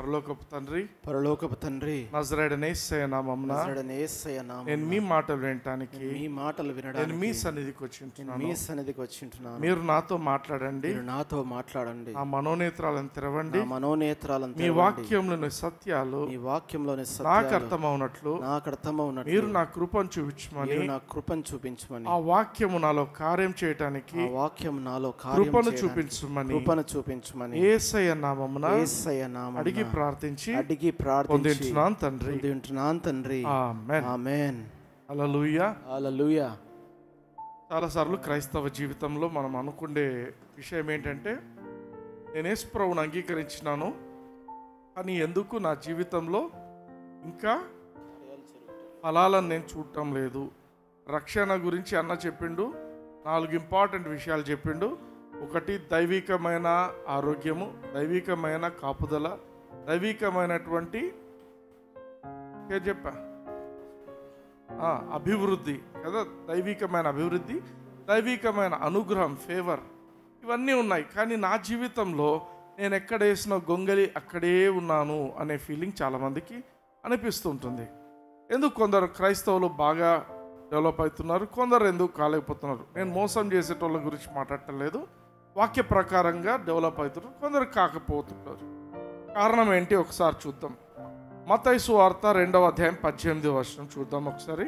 పరలోకపు తండ్రి, నజరేయుడైన యేసయ్య నామమున నేను మీ మాటలు వినటానికి నేను మీ సన్నిధికి వచ్చింటున్నాను. మీరు నాతో మాట్లాడండి. ఆ మనోనేత్రాలను తెరవండి. మీ వాక్యంలోని సత్యాలు నాకు అర్థమవునట్లు మీరు నా కృపను చూపించమని ఆ వాక్యము నాలో కార్యం చేయటానికి కృపను చూపించమని యేసయ్య నామమున అడిగి ప్రార్థించి పొందుతున్నాను తండ్రి. ఆమేన్. హల్లెలూయా. చాలాసార్లు క్రైస్తవ జీవితంలో మనం అనుకునే విషయం ఏంటంటే, నేను యేసు ప్రభువుని అంగీకరించినాను, కానీ ఎందుకు నా జీవితంలో ఇంకా ఫలాలను నేను చూడటం లేదు. రక్షణ గురించి అన్న చెప్పిండు, 4 ఇంపార్టెంట్ విషయాలు చెప్పిండు. ఒకటి దైవికమైన ఆరోగ్యము, దైవికమైన కాపుదల, దైవికమైనటువంటి అభివృద్ధి కదా, దైవికమైన అభివృద్ధి, దైవికమైన అనుగ్రహం, ఫేవర్, ఇవన్నీ ఉన్నాయి. కానీ నా జీవితంలో నేను ఎక్కడ వేసిన గొంగలి అక్కడే ఉన్నాను అనే ఫీలింగ్ చాలామందికి అనిపిస్తుంటుంది. ఎందుకు కొందరు క్రైస్తవులు బాగా డెవలప్ అవుతున్నారు, కొందరు ఎందుకు కాలేకపోతున్నారు. నేను మోసం చేసేటోళ్ళ గురించి మాట్లాడటం లేదు, వాక్య ప్రకారంగా డెవలప్ అవుతున్నారు, కొందరు కాకపోతున్నారు. కారణం ఏంటి ఒకసారి చూద్దాం. మత్తయి సువార్త 2వ అధ్యాయం 18వ వచనం చూద్దాం ఒకసారి.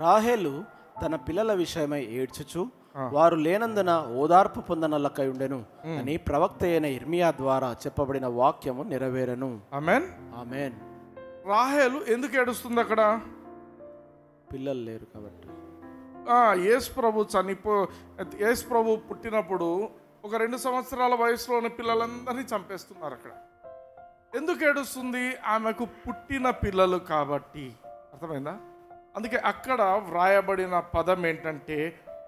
రాహేలు తన పిల్లల విషయమై ఏడ్చుచు వారు లేనందున ఓదార్పు పొందనల్లకై ఉండెను అని ప్రవక్త అయిన ఇర్మియా ద్వారా చెప్పబడిన వాక్యము నెరవేరెను. ఆమేన్. ఆమేన్. రాహేలు ఎందుకు ఏడుస్తుంది అక్కడ? పిల్లలు లేరు కాబట్టి. యేసు ప్రభు పుట్టినప్పుడు ఒక 2 సంవత్సరాల వయసులోని పిల్లలందరినీ చంపేస్తున్నారు అక్కడ. ఎందుకు ఏడుస్తుంది? ఆమెకు పుట్టిన పిల్లలు కాబట్టి. అర్థమైందా? అందుకే అక్కడ వ్రాయబడిన పదం ఏంటంటే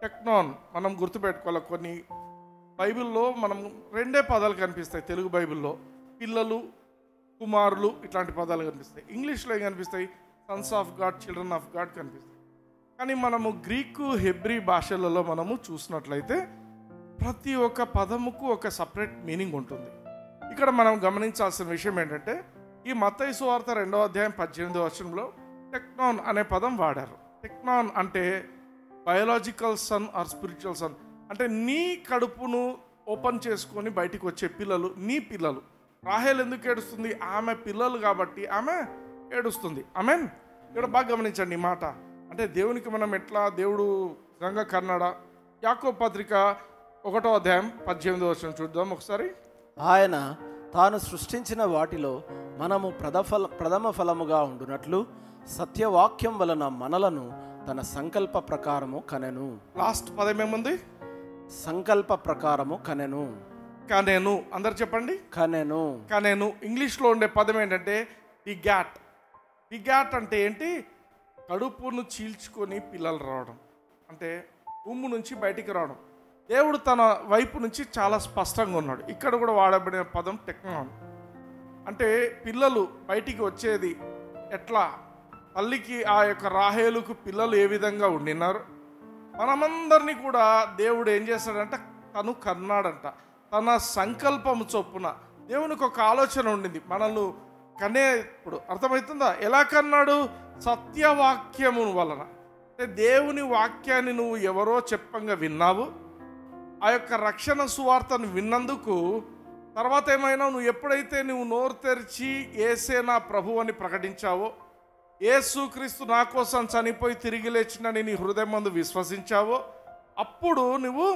టెక్నాన్. మనం గుర్తుపెట్టుకోవాలి, కొన్ని బైబిల్లో మనం 2 పదాలు కనిపిస్తాయి తెలుగు బైబిల్లో, పిల్లలు, కుమారులు, ఇట్లాంటి పదాలు కనిపిస్తాయి. ఇంగ్లీష్లో ఏం కనిపిస్తాయి? Sons of God, children of God కనిపిస్తాయి. కానీ మనము గ్రీకు, హెబ్రీ భాషలలో మనము చూసినట్లయితే ప్రతి ఒక్క పదముకు ఒక సపరేట్ మీనింగ్ ఉంటుంది. ఇక్కడ మనం గమనించాల్సిన విషయం ఏంటంటే, ఈ మత్తయి సువార్త 2వ అధ్యాయం 18వ వచనంలో టెక్నాన్ అనే పదం వాడారు. టెక్నాన్ అంటే biological son or spiritual son, అంటే నీ కడుపును ఓపెన్ చేసుకొని బయటికి వచ్చే పిల్లలు, నీ పిల్లలు. రాహేల్ ఎందుకు ఏడుస్తుంది? ఆమె పిల్లలు కాబట్టి ఆమె ఏడుస్తుంది. ఆమేన్. ఇక్కడ బాగా గమనించండి ఈ మాట. అంటే దేవునికి మనం ఎట్లా, దేవుడు నిజంగా కన్నాడా? యాకోబు పత్రిక 1వ అధ్యాయం 18వ వచనం చూద్దాం ఒకసారి. ఆయన తాను సృష్టించిన వాటిలో మనము ప్రథమ ఫలముగా ఉండునట్లు సత్యవాక్యం వలన మనలను తన సంకల్ప ప్రకారము కనెను. లాస్ట్ పదం ఏముంది? సంకల్ప ప్రకారము కనెను. కనెను. అందరు చెప్పండి. కనెను. కనెను. ఇంగ్లీష్లో ఉండే పదం ఏంటంటే బిగాట్. బిగాట్ అంటే ఏంటి? కడుపును చీల్చుకొని పిల్లలు రావడం, అంటే ఉమ్ము నుంచి బయటికి రావడం. దేవుడు తన వైపు నుంచి చాలా స్పష్టంగా ఉన్నాడు. ఇక్కడ కూడా వాడబడిన పదం టెక్నాన్. అంటే పిల్లలు బయటికి వచ్చేది ఎట్లా? తల్లికి, ఆ యొక్క రాహేలుకు పిల్లలు ఏ విధంగా ఉండినారు, మనమందరినీ కూడా దేవుడు ఏం చేస్తాడంట? తను కన్నాడంట. తన సంకల్పము చొప్పున దేవునికి ఒక ఆలోచన ఉండింది మనల్ని కనేప్పుడు. అర్థమవుతుందా? ఎలా కన్నాడు? సత్యవాక్యము వలన. అంటే దేవుని వాక్యాన్ని నువ్వు ఎవరో చెప్పంగా విన్నావు, ఆ యొక్క రక్షణ సువార్తను విన్నందుకు తర్వాత ఏమైనా నువ్వు ఎప్పుడైతే నువ్వు నోరు తెరిచి యేసే నా ప్రభు అని ప్రకటించావో, యేసుక్రీస్తు నా కోసం చనిపోయి తిరిగి లేచినని నీ హృదయం ముందు విశ్వసించావో, అప్పుడు నువ్వు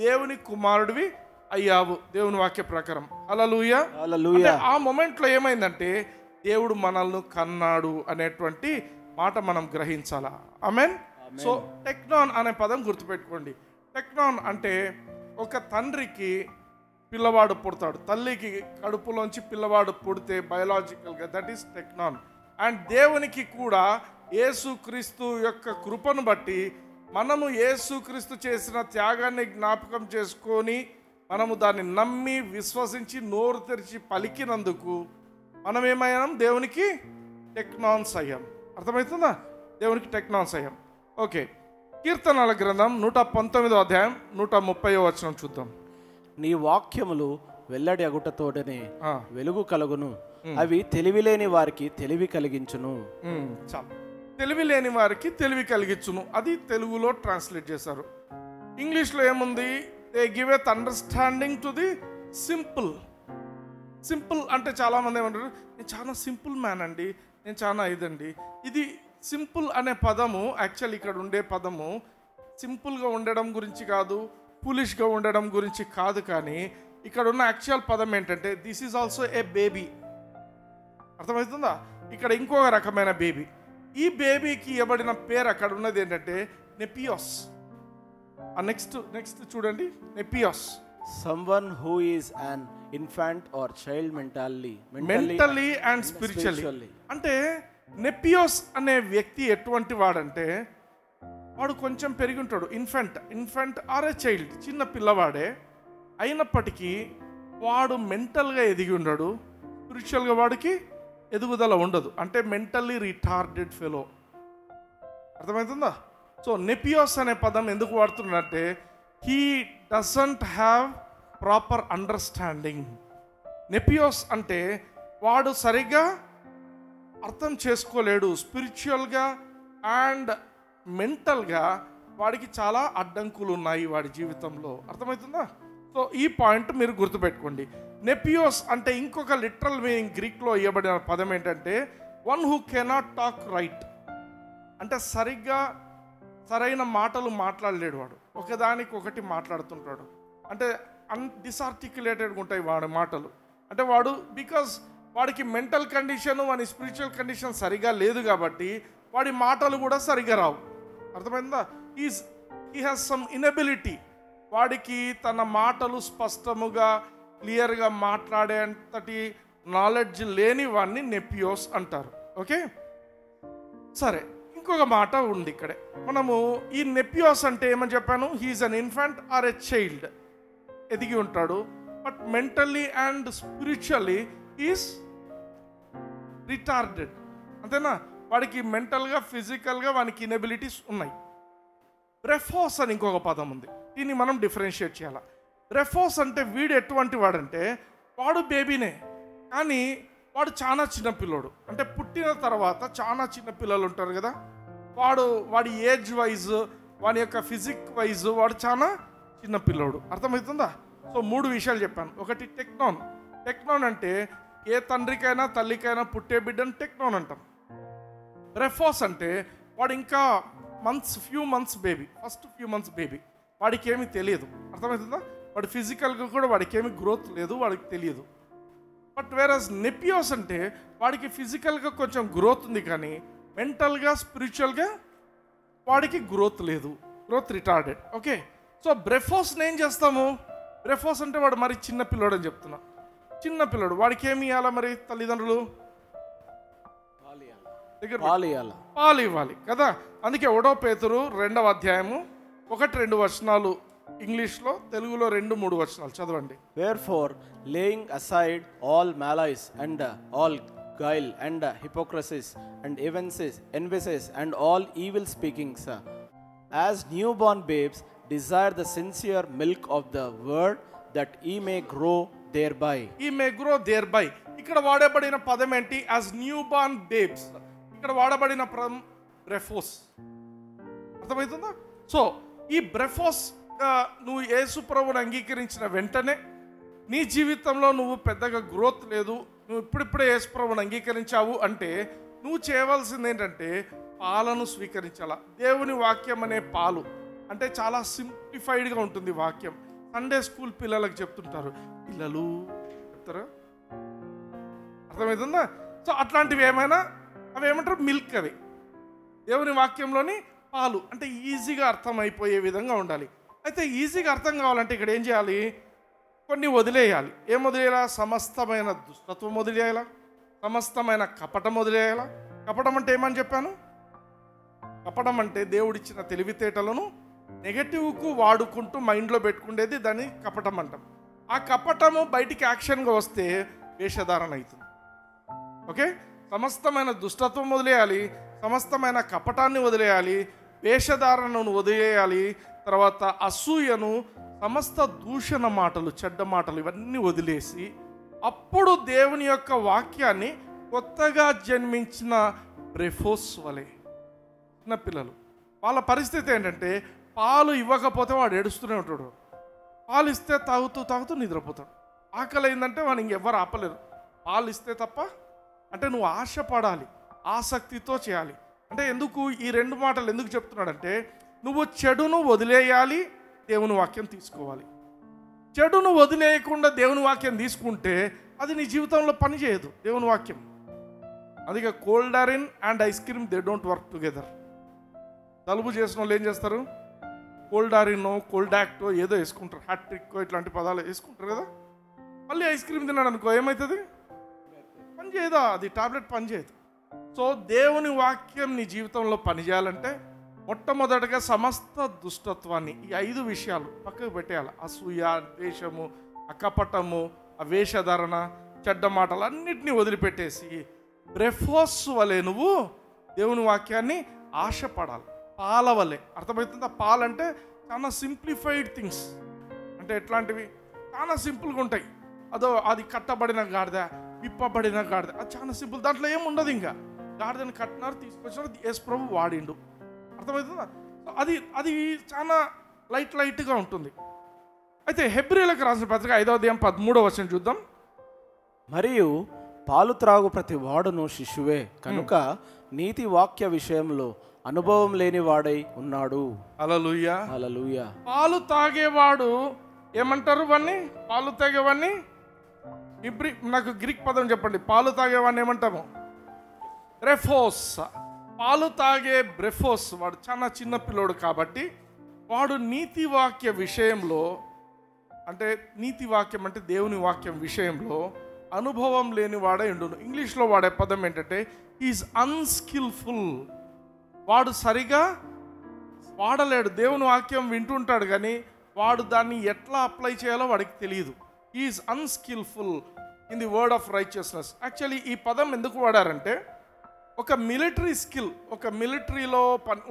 దేవుని కుమారుడివి అయ్యావు దేవుని వాక్య ప్రకారం. హల్లెలూయా. హల్లెలూయా. ఆ మొమెంట్లో ఏమైందంటే దేవుడు మనల్ని కన్నాడు అనేటువంటి మాట మనం గ్రహించాలా. ఆమేన్. సో టెక్నాన్ అనే పదం గుర్తుపెట్టుకోండి. టెక్నాన్ అంటే ఒక తండ్రికి పిల్లవాడు పుడతాడు, తల్లికి కడుపులోంచి పిల్లవాడు పుడితే బయోలాజికల్గా దట్ ఈస్ టెక్నాన్. అండ్ దేవునికి కూడా యేసుక్రీస్తు యొక్క కృపను బట్టి మనము యేసుక్రీస్తు చేసిన త్యాగాన్ని జ్ఞాపకం చేసుకొని మనము దాన్ని నమ్మి విశ్వసించి నోరు తెరిచి పలికినందుకు మనం ఏమయ్యాం? దేవునికి టెక్నాన్స్ అయ్యాం. అర్థమవుతుందా? దేవునికి టెక్నాన్స్ అయ్యాం. ఓకే, కీర్తనల గ్రంథం 119వ అధ్యాయం 130వ వచనం చూద్దాం. నీ వాక్యములు వెల్లడి అగుటతోడనే వెలుగు కలుగును, అవి తెలివిలేని వారికి తెలివి కలిగించును. చాలు. తెలివి లేని వారికి తెలివి కలిగించును, అది తెలుగులో ట్రాన్స్లేట్ చేశారు. ఇంగ్లీష్లో ఏముంది? దే గివ్ ఎత్ understanding to the simple. Simple అంటే చాలామంది ఏమంటారు, నేను చాలా సింపుల్ మ్యాన్ అండి, నేను చాలా ఇదండి. ఇది సింపుల్ అనే పదము యాక్చువల్ ఇక్కడ ఉండే పదము సింపుల్గా ఉండడం గురించి కాదు, ఫూలిష్గా ఉండడం గురించి కాదు, కానీ ఇక్కడ ఉన్న యాక్చువల్ పదం ఏంటంటే this is also a baby. అర్థమవుతుందా? ఇక్కడ ఇంకొక రకమైన బేబీ. ఈ బేబీకి ఇవ్వబడిన పేరు అక్కడ ఉన్నది ఏంటంటే నెపియోస్. నెక్స్ట్ చూడండి, నెపియోస్. Someone who is an infant or child mentally and spiritually. అంటే నెపియోస్ అనే వ్యక్తి ఎటువంటి వాడంటే వాడు కొంచెం పెరిగి ఉంటాడు. ఇన్ఫెంట్ ఆర్ ఏ చైల్డ్, చిన్న పిల్లవాడే అయినప్పటికీ వాడు మెంటల్గా ఎదిగి ఉన్నాడు, స్పిరిచువల్గా వాడికి ఎదుగుదల ఉండదు. అంటే మెంటల్లీ రిటార్డెడ్ ఫెలో. అర్థమవుతుందా? సో నెపియోస్ అనే పదం ఎందుకు వాడుతున్నాడంటే he doesn't have proper understanding. నెపియోస్ అంటే వాడు సరిగ్గా అర్థం చేసుకోలేడు. స్పిరిచువల్గా అండ్ మెంటల్గా వాడికి చాలా అడ్డంకులు ఉన్నాయి వాడి జీవితంలో. అర్థమవుతుందా? సో ఈ పాయింట్ మీరు గుర్తుపెట్టుకోండి. నెపియోస్ అంటే ఇంకొక లిటరల్ మీనింగ్ గ్రీక్లో ఇవ్వబడిన పదం ఏంటంటే one who cannot talk right. అంటే సరైన మాటలు మాట్లాడలేడు వాడు, ఒకదానికి ఒకటి మాట్లాడుతుంటాడు. అంటే డిసార్టిక్యులేటెడ్గా ఉంటాయి వాడి మాటలు. అంటే వాడు బికాజ్ వాడికి మెంటల్ కండిషన్, వాడి స్పిరిచువల్ కండిషన్ సరిగా లేదు కాబట్టి వాడి మాటలు కూడా సరిగా రావు. అర్థమైందా? He has some inability. వాడికి తన మాటలు స్పష్టముగా క్లియర్గా మాట్లాడేంతటి నాలెడ్జ్ లేని వాడిని నెపియోస్ అంటారు. ఓకే, సరే. ఇంకొక మాట ఉంది ఇక్కడే. మనము ఈ నెపియోస్ అంటే ఏమని చెప్పాను? He's an infant or a child, ఎదిగి ఉంటాడు. But mentally and spiritually is retarded. అంతేనా? వాడికి మెంటల్గా ఫిజికల్గా వానికి ఇనబిలిటీస్ ఉన్నాయి. బ్రెఫోస్ అని ఇంకొక పదం ఉంది, దీన్ని మనం డిఫరెన్షియేట్ చేయాలి. బ్రెఫోస్ అంటే వీడు ఎటువంటి వాడంటే వాడు బేబీనే, కానీ వాడు చాలా చిన్న పిల్లోడు. అంటే పుట్టిన తర్వాత చాలా చిన్న పిల్లలు ఉంటారు కదా, వాడి ఏజ్ వైజ్, వాడి యొక్క ఫిజిక్ వైజ్ వాడు చాలా చిన్న పిల్లోడు. అర్థమవుతుందా? సో 3 విషయాలు చెప్పాను. ఒకటి టెక్నాన్ అంటే ఏ తండ్రికైనా తల్లికైనా పుట్టే బిడ్డను టెక్నాన్ అంటాం. బ్రెఫోస్ అంటే వాడు ఇంకా few months baby, first few months baby, వాడికి ఏమీ తెలియదు. అర్థమవుతుందా? వాడి ఫిజికల్గా కూడా వాడికి ఏమీ గ్రోత్ లేదు, వాడికి తెలియదు. బట్ వేరస్ నెపియోస్ అంటే వాడికి ఫిజికల్గా కొంచెం గ్రోత్ ఉంది, కానీ మెంటల్గా స్పిరిచువల్గా వాడికి గ్రోత్ లేదు, గ్రోత్ రిటార్డెడ్. ఓకే, సో బ్రెఫోస్ని ఏం చేస్తాము? బ్రెఫోస్ అంటే వాడు మరి చిన్న పిల్లోడు అని చెప్తున్నా. చిన్న పిల్లోడు, వాడికి ఏమి ఇవ్వాలా మరి తల్లిదండ్రులు? పాలు ఇవ్వాలి కదా. అందుకే 1 పేతురు 2వ అధ్యాయము 1-2 వచనాలు ఇంగ్లీష్లో, తెలుగులో 2-3 వచనాలు చదవండి. Wherefore, laying aside all malice and all guile and hypocrisies and envies and all evil speakings, as newborn babes desire the sincere milk of the word, that ye may grow thereby. ఇక్కడ వాడబడిన పదం ఏంటి? As new born babes. ఇక్కడ వాడబడిన పదం బ్రెఫోస్. అర్థమవుతుందా? So ఈ బ్రెఫోస్ నువ్వు యేసు ప్రభువుని అంగీకరించిన వెంటనే నీ జీవితంలో నువ్వు పెద్దగా గ్రోత్ లేదు, నువ్వు ఇప్పుడిప్పుడే యేసు ప్రభువుని అంగీకరించావు అంటే నువ్వు చేయవలసింది ఏంటంటే పాలను స్వీకరించాలా. దేవుని వాక్యం అనే పాలు అంటే చాలా సింప్లిఫైడ్గా ఉంటుంది వాక్యం. సండే స్కూల్ పిల్లలకు చెప్తుంటారు, పిల్లలు చెప్తారా? అర్థమవుతుందా? సో అట్లాంటివి అవి ఏమంటారు? మిల్క్. అవి దేవుని వాక్యంలోని పాలు. అంటే ఈజీగా అర్థమైపోయే విధంగా ఉండాలి. అయితే ఈజీగా అర్థం కావాలంటే ఇక్కడ ఏం చేయాలి? కొన్ని వదిలేయాలి. ఏం వదిలేయాలా? సమస్తమైన దుష్టత్వం వదిలేయాలా, సమస్తమైన కపటం వదిలేయాలా. కపటం అంటే ఏమని చెప్పాను? కపటం అంటే దేవుడిచ్చిన తెలివితేటలను నెగటివ్కు వాడుకుంటూ మైండ్లో పెట్టుకునేది, దాన్ని కపటం అంటాం. ఆ కపటము బయటికి యాక్షన్గా వస్తే వేషధారణ అవుతుంది. ఓకే, సమస్తమైన దుష్టత్వం వదిలేయాలి, సమస్తమైన కపటాన్ని వదిలేయాలి, వేషధారణను వదిలేయాలి, తర్వాత అసూయను, సమస్త దూషణ మాటలు, చెడ్డ మాటలు ఇవన్నీ వదిలేసి అప్పుడు దేవుని యొక్క వాక్యాన్ని కొత్తగా జన్మించిన బ్రెఫోస్ వలె. చిన్నపిల్లలు వాళ్ళ పరిస్థితి ఏంటంటే పాలు ఇవ్వకపోతే వాడు ఏడుస్తూనే ఉంటాడు. పాలు ఇస్తే తాగుతూ నిద్రపోతాడు. ఆకలి అయిందంటే వాడు ఇంకెవ్వరు ఆపలేరు. పాలు ఇస్తే తప్ప. అంటే నువ్వు ఆశపడాలి, ఆసక్తితో చేయాలి. అంటే ఎందుకు ఈ రెండు మాటలు ఎందుకు చెప్తున్నాడంటే నువ్వు చెడును వదిలేయాలి, దేవుని వాక్యం తీసుకోవాలి. చెడును వదిలేయకుండా దేవుని వాక్యం తీసుకుంటే అది నీ జీవితంలో పనిచేయదు దేవుని వాక్యం. అందుకే Coldarin and ice cream they don't work together. జలుబు చేసిన వాళ్ళు ఏం చేస్తారు? కోల్డారినో కోల్డాక్టో ఏదో వేసుకుంటారు, హ్యాట్రిక్కో ఇట్లాంటి పదాలు వేసుకుంటారు కదా. మళ్ళీ ఐస్ క్రీమ్ తిన్నాడు అనుకో ఏమవుతుంది? పనిచేయదా, అది టాబ్లెట్ పనిచేయదు. సో దేవుని వాక్యం నీ జీవితంలో పనిచేయాలంటే మొట్టమొదటిగా సమస్త దుష్టత్వాన్ని, ఈ 5 విషయాలు పక్కకు పెట్టేయాలి. అసూయ, ద్వేషము, అకపటము, వేషధారణ, చెడ్డ మాటలు అన్నిటినీ వదిలిపెట్టేసి బ్రెఫోస్ వలె నువ్వు దేవుని వాక్యాన్ని ఆశపడాలి. పాల వలె. అర్థమవుతుందా? పాలంటే చాలా సింప్లిఫైడ్ థింగ్స్. అంటే ఎట్లాంటివి? చాలా సింపుల్గా ఉంటాయి. అది కట్టబడిన గాడిద, విప్పబడిన గాడిద, అది చాలా సింపుల్. దాంట్లో ఏముండదు. ఇంకా గాడిదని కట్టినారు, తీసుకొచ్చినారు, యేసు ప్రభు వాడిండు. అర్థమవుతుందా? అది చాలా లైట్గా ఉంటుంది. అయితే హెబ్రీయులకు రాసిన పత్రిక 5వ అధ్యాయం 13వ వచనం చూద్దాం. మరియు పాలు త్రాగు ప్రతి వాడును శిశువే కనుక నీతి వాక్య విషయంలో అనుభవం లేని వాడై ఉన్నాడు. హల్లెలూయా, హల్లెలూయా. పాలు తాగేవాడు ఏమంటారు? వాన్ని పాలు తాగేవాడిని నాకు గ్రీక్ పదం చెప్పండి. పాలు తాగేవాడిని ఏమంటాము? బ్రెఫోస్. పాలు తాగే బ్రెఫోస్ వాడు చాలా చిన్న పిల్లోడు కాబట్టి వాడు నీతి వాక్య విషయంలో, అంటే నీతి వాక్యం అంటే దేవుని వాక్యం విషయంలో అనుభవం లేని వాడే ఉండును. ఇంగ్లీష్లో వాడే పదం ఏంటంటే ఈజ్ అన్స్కిల్ఫుల్. వాడు సరిగా వాడలేడు. దేవుని వాక్యం వింటుంటాడు కానీ వాడు దాన్ని ఎట్లా అప్లై చేయాలో వాడికి తెలియదు. Is unskilful in the word of righteousness. Actually ఈ పదం ఎందుకు వాడారంటే ఒక మిలిటరీ స్కిల్, ఒక మిలిటరీలో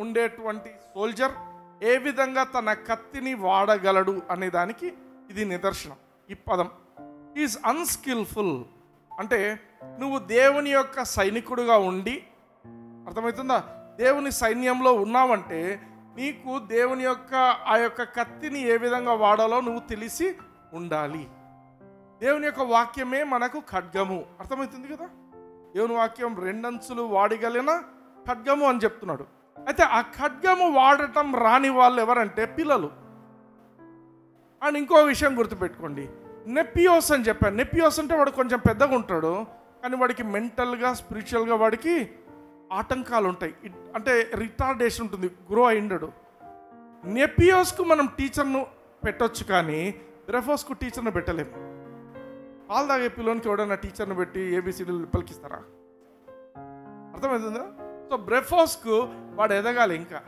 ఉండేటువంటి సోల్జర్ ఏ విధంగా తన కత్తిని వాడగలడు అనే దానికి ఇది నిదర్శనం. ఈ పదం ఈజ్ అన్స్కిల్ఫుల్ అంటే నువ్వు దేవుని యొక్క సైనికుడుగా ఉండి, అర్థమవుతుందా, దేవుని సైన్యంలో ఉన్నావంటే నీకు దేవుని యొక్క ఆ యొక్క కత్తిని ఏ విధంగా వాడాలో నువ్వు తెలిసి ఉండాలి. దేవుని యొక్క వాక్యమే మనకు ఖడ్గము. అర్థమవుతుంది కదా? దేవుని వాక్యం 2 అంచులు వాడగలిగిన ఖడ్గము అని చెప్తున్నాడు. అయితే ఆ ఖడ్గము వాడటం రాని వాళ్ళు ఎవరంటే పిల్లలు. అండ్ ఇంకో విషయం గుర్తుపెట్టుకోండి, నెపియోస్ అని చెప్పాను. నెపియోస్ అంటే వాడు కొంచెం పెద్దగా ఉంటాడు కానీ వాడికి మెంటల్గా స్పిరిచువల్గా వాడికి ఆటంకాలు ఉంటాయి. అంటే రిటార్డేషన్ ఉంటుంది, గ్రో అయిండడు. నెపియోస్కు మనం టీచర్ను పెట్టొచ్చు కానీ బ్రెఫోస్కు టీచర్ను పెట్టలేము. పాలు తాగే పిల్లోనికి ఎవడన్నా టీచర్ను పెట్టి ఏబిసిడీలు పలికిస్తారా? అర్థమవుతుందా? సో బ్రెఫోస్కు వాడు ఎదగాలి ఇంకా.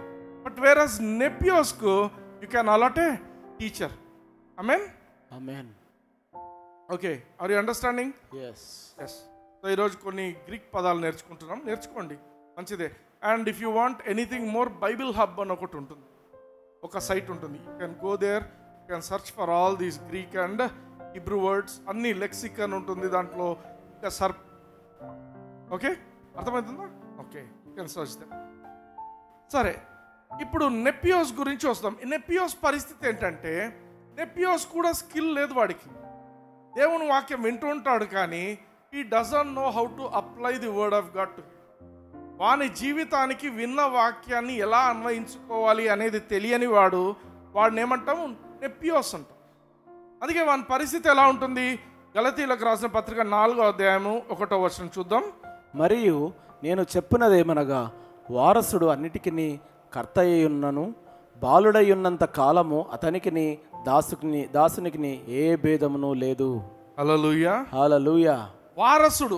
బట్ వేరస్ నెపియోస్కు you can allot a teacher. ఆమేన్, ఆమేన్. Okay, are you understanding? yes. So ఈరోజు కొన్ని గ్రీక్ పదాలు నేర్చుకుంటున్నాం. నేర్చుకోండి, మంచిదే. And if you want anything more, Bible hub అని ఒకటి ఉంటుంది, ఒక సైట్ ఉంటుంది. You can go there, you can search for all these Greek and Hebrew words, అన్ని లెక్సికన్ ఉంటుంది దాంట్లో. ఇంకా ఓకే, అర్థమవుతుందా? Okay, you can search them. సరే, ఇప్పుడు నెపియోస్ గురించి వస్తాం. నెపియోస్ పరిస్థితి ఏంటంటే నెపియోస్ కూడా స్కిల్ లేదు వాడికి. దేవుని వాక్యం వింటూ ఉంటాడు కానీ he doesn't know how to apply the word of God to him. వాని జీవితానికి విన్న వాక్యాన్ని ఎలా అన్వయించుకోవాలి అనేది తెలియని వాడిని ఏమంటాము? నెపియోస్ అంటాం. అందుకే వాని పరిస్థితి ఎలా ఉంటుంది? గలతీయులకు రాసిన పత్రిక 4వ అధ్యాయము 1వ వచనం చూద్దాం. మరియు నేను చెప్పినదేమనగా వారసుడు అన్నిటికీ కర్త అయ్యున్నను, బాలుడై ఉన్నంత కాలము అతనికిని దాసునికి ఏ భేదమును లేదు. హల్లెలూయా, హల్లెలూయా. వారసుడు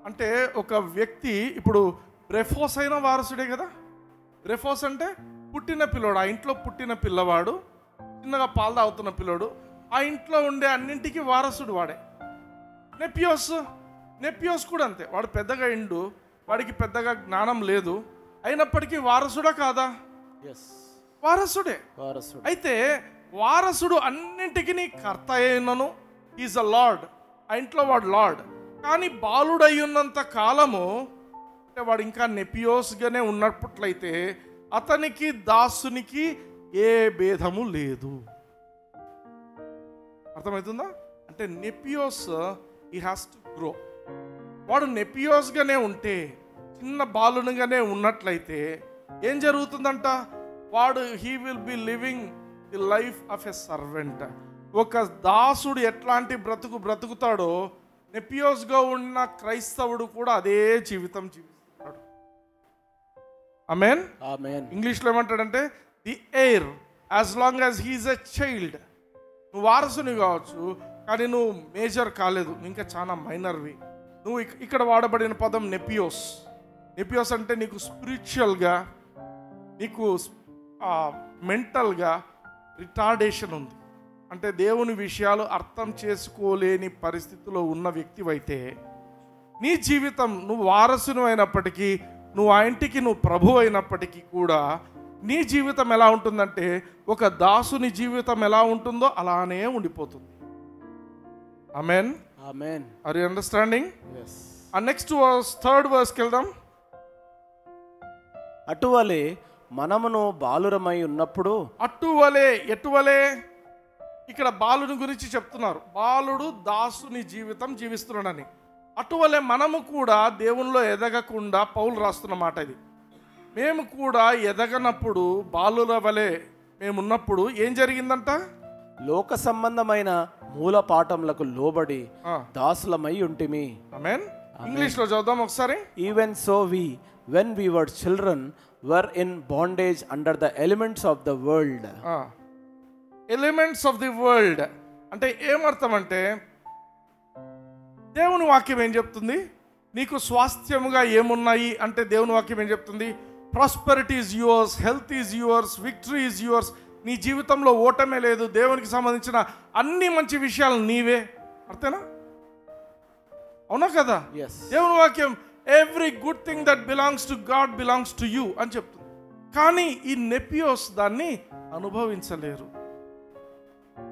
అంటే ఒక వ్యక్తి, ఇప్పుడు బ్రెఫోస్ అయిన వారసుడే కదా. బ్రెఫోస్ అంటే పుట్టిన పిల్లోడు, ఆ ఇంట్లో పుట్టిన పిల్లవాడు, చిన్నగా పాలు తాగుతున్న పిల్లోడు, ఆ ఇంట్లో ఉండే అన్నింటికి వారసుడు వాడే. నెపియోస్ కూడా అంతే. వాడు పెద్దగా ఇండు, వాడికి పెద్దగా జ్ఞానం లేదు, అయినప్పటికీ వారసుడా కాదా? వారసుడే. అయితే వారసుడు అన్నింటికి కర్త అయినను, ఈజ్ అ లార్డ్. ఆ ఇంట్లో వాడు లార్డ్. కానీ బాలుడై ఉన్నంత కాలము అంటే వాడు ఇంకా నెపియోస్గానే ఉన్నట్లయితే అతనికి దాసునికి ఏ భేదము లేదు. అర్థమవుతుందా? అంటే నెపియోస్ హీ హ్యాస్ టు గ్రో. వాడు నెపియోస్గానే ఉంటే, చిన్న బాలునిగానే ఉన్నట్లయితే ఏం జరుగుతుందంట? వాడు he will be living the life of a servant. ఒక దాసుడు ఎట్లాంటి బ్రతుకుతాడో నెపియోస్గా ఉన్న క్రైస్తవుడు కూడా అదే జీవితం జీవిస్తాడు. ఆమేన్. ఆమేన్. ఇంగ్లీష్లో ఏమంటాడంటే the heir as long as he's a child. నువ్వు వారసుని కావచ్చు, కానీ నువ్వు మేజర్ కాలేదు, ఇంకా చాలా మైనర్వి. నువ్వు ఇక్కడ వాడబడిన పదం నెపియోస్. నెపియోస్ అంటే నీకు స్పిరిచువల్గా, నీకు మెంటల్గా రిటార్డేషన్ ఉంది. అంటే దేవుని విషయాలు అర్థం చేసుకోలేని పరిస్థితిలో ఉన్న వ్యక్తివైతే నీ జీవితం, నువ్వు వారసును అయినప్పటికీ, నువ్వు ఆ ఇంటికి నువ్వు ప్రభు అయినప్పటికీ కూడా నీ జీవితం ఎలా ఉంటుందంటే ఒక దాసుని జీవితం ఎలా ఉంటుందో అలానే ఉండిపోతుంది. ఆమేన్. ఆమేన్. Are you understanding? yes. ఆ నెక్స్ట్ వర్స్, థర్డ్ వర్స్కి వెళ్దాం. అటువలే మనమును బాలురమై ఉన్నప్పుడు. అటువలే, ఎటువలే? ఇక్కడ బాలుని గురించి చెప్తున్నారు. బాలుడు దాసుని జీవితం జీవిస్తున్నాడని. అటువలే మనము కూడా దేవునిలో ఎదగకుండా పౌలు రాస్తున్న మాట ఇది. మేము కూడా ఎదగనప్పుడు, బాలుల వలె మేమున్నప్పుడు ఏం జరిగిందంట? లోక సంబంధమైన మూల పాఠములకు లోబడి దాసులమై ఉంటిమి. ఆమేన్. ఇంగ్లీష్లో చదువుదాం ఒకసారి. Even so we when we were children were in bondage under the elements of the world. Elements of the world అంటే ఏమర్థం అంటే, దేవుని వాక్యం ఏం చెప్తుంది? నీకు స్వాస్థ్యముగా ఏమున్నాయి అంటే దేవుని వాక్యం ఏం చెప్తుంది? Prosperity is yours, health is yours, victory is yours. నీ జీవితంలో ఓటమే లేదు, దేవునికి సంబంధించిన అన్ని మంచి విషయాలు నీవే. అర్థేనా? అవునా కదా? Yes. దేవుని వాక్యం every good thing that belongs to God belongs to you అని చెప్తుంది. కానీ ఈ నెపియోస్ దాన్ని అనుభవించలేరు.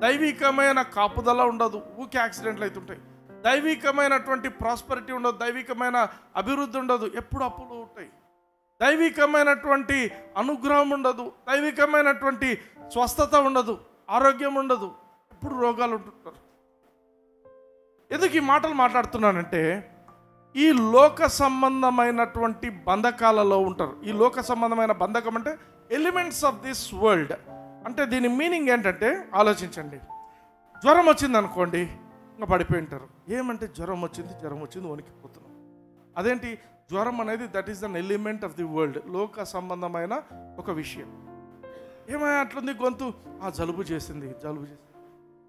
దైవికమైన కాపుదల ఉండదు, ఊకే యాక్సిడెంట్లు అవుతుంటాయి. దైవికమైనటువంటి ప్రాస్పరిటీ ఉండదు, దైవికమైన అభివృద్ధి ఉండదు, ఎప్పుడు అప్పులు ఉంటాయి. దైవికమైనటువంటి అనుగ్రహం ఉండదు, దైవికమైనటువంటి స్వస్థత ఉండదు, ఆరోగ్యం ఉండదు, ఎప్పుడు రోగాలు ఉంటుంటారు. ఎందుకు ఈ మాటలు మాట్లాడుతున్నానంటే, ఈ లోక సంబంధమైనటువంటి బంధకాలలో ఉంటారు. ఈ లోక సంబంధమైన బంధకం అంటే ఎలిమెంట్స్ ఆఫ్ దిస్ వరల్డ్. అంటే దీని మీనింగ్ ఏంటంటే, ఆలోచించండి. జ్వరం వచ్చింది అనుకోండి, ఇంకా పడిపోయి ఉంటారు. ఏమంటే జ్వరం వచ్చింది వణికిపోతున్నాం. అదేంటి? జ్వరం అనేది that is an element of the world, లోక సంబంధమైన ఒక విషయం. ఏమైనా అట్లుంది గొంతు, జలుబు చేసింది.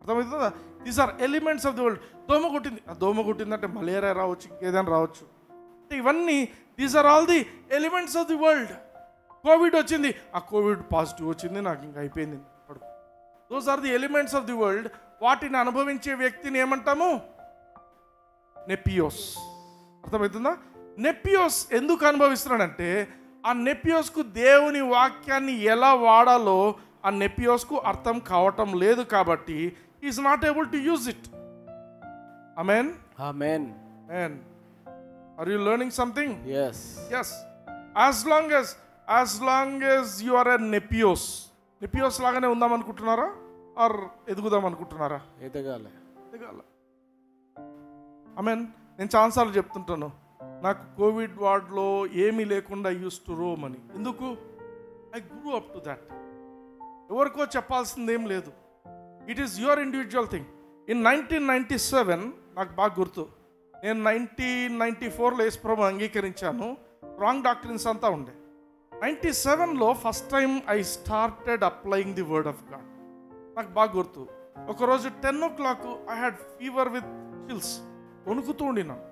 అర్థమవుతుందా? These are elements of the world. దోమ కుట్టిందంటే మలేరియా రావచ్చు, ఇంకేదైనా రావచ్చు. అంటే ఇవన్నీ these are all the elements of the world. Covid వచ్చింది, కోవిడ్ పాజిటివ్ వచ్చింది, నాకు ఇంకా అయిపోయింది, పడుకో. Those are the elements of the world. వాటిని అనుభవించే వ్యక్తిని ఏమంటాము? నెపియోస్. అర్థమవుతుందా? నెపియోస్ ఎందుకు అనుభవిస్తున్నాడంటే, ఆ నెపియోస్కు దేవుని వాక్యాన్ని ఎలా వాడాలో ఆ నెపియోస్కు అర్థం కావటం లేదు కాబట్టి is not able to use it. ఆమేన్. ఆమేన్. Are you learning something? yes. as long as you are a నెపియోస్ లాగానే ఉందాం అనుకుంటున్నారా? ఆర్ ఎదుగుదాం అనుకుంటున్నారా? ఎదగాల. ఆమేన్. నేను చాలాసార్లు చెప్తుంటాను, నాకు కోవిడ్ వార్డ్లో ఏమీ లేకుండా యూస్ టు రోమ్ అని. ఎందుకు? I grew up to that. ఎవరికో చెప్పాల్సింది ఏం లేదు. It is your individual thing. In 1997 నాకు బాగా గుర్తు, నేను 1994లో యేసుప్రభువుని అంగీకరించాను. రాంగ్ డాక్టరీన్స్ అంతా ఉండే. 97లో first time I started applying the word of God. నాకు బాగా గుర్తు, ఒకరోజు 10 o'clock I had fever with chills. వణుకుతూ ఉండినాను,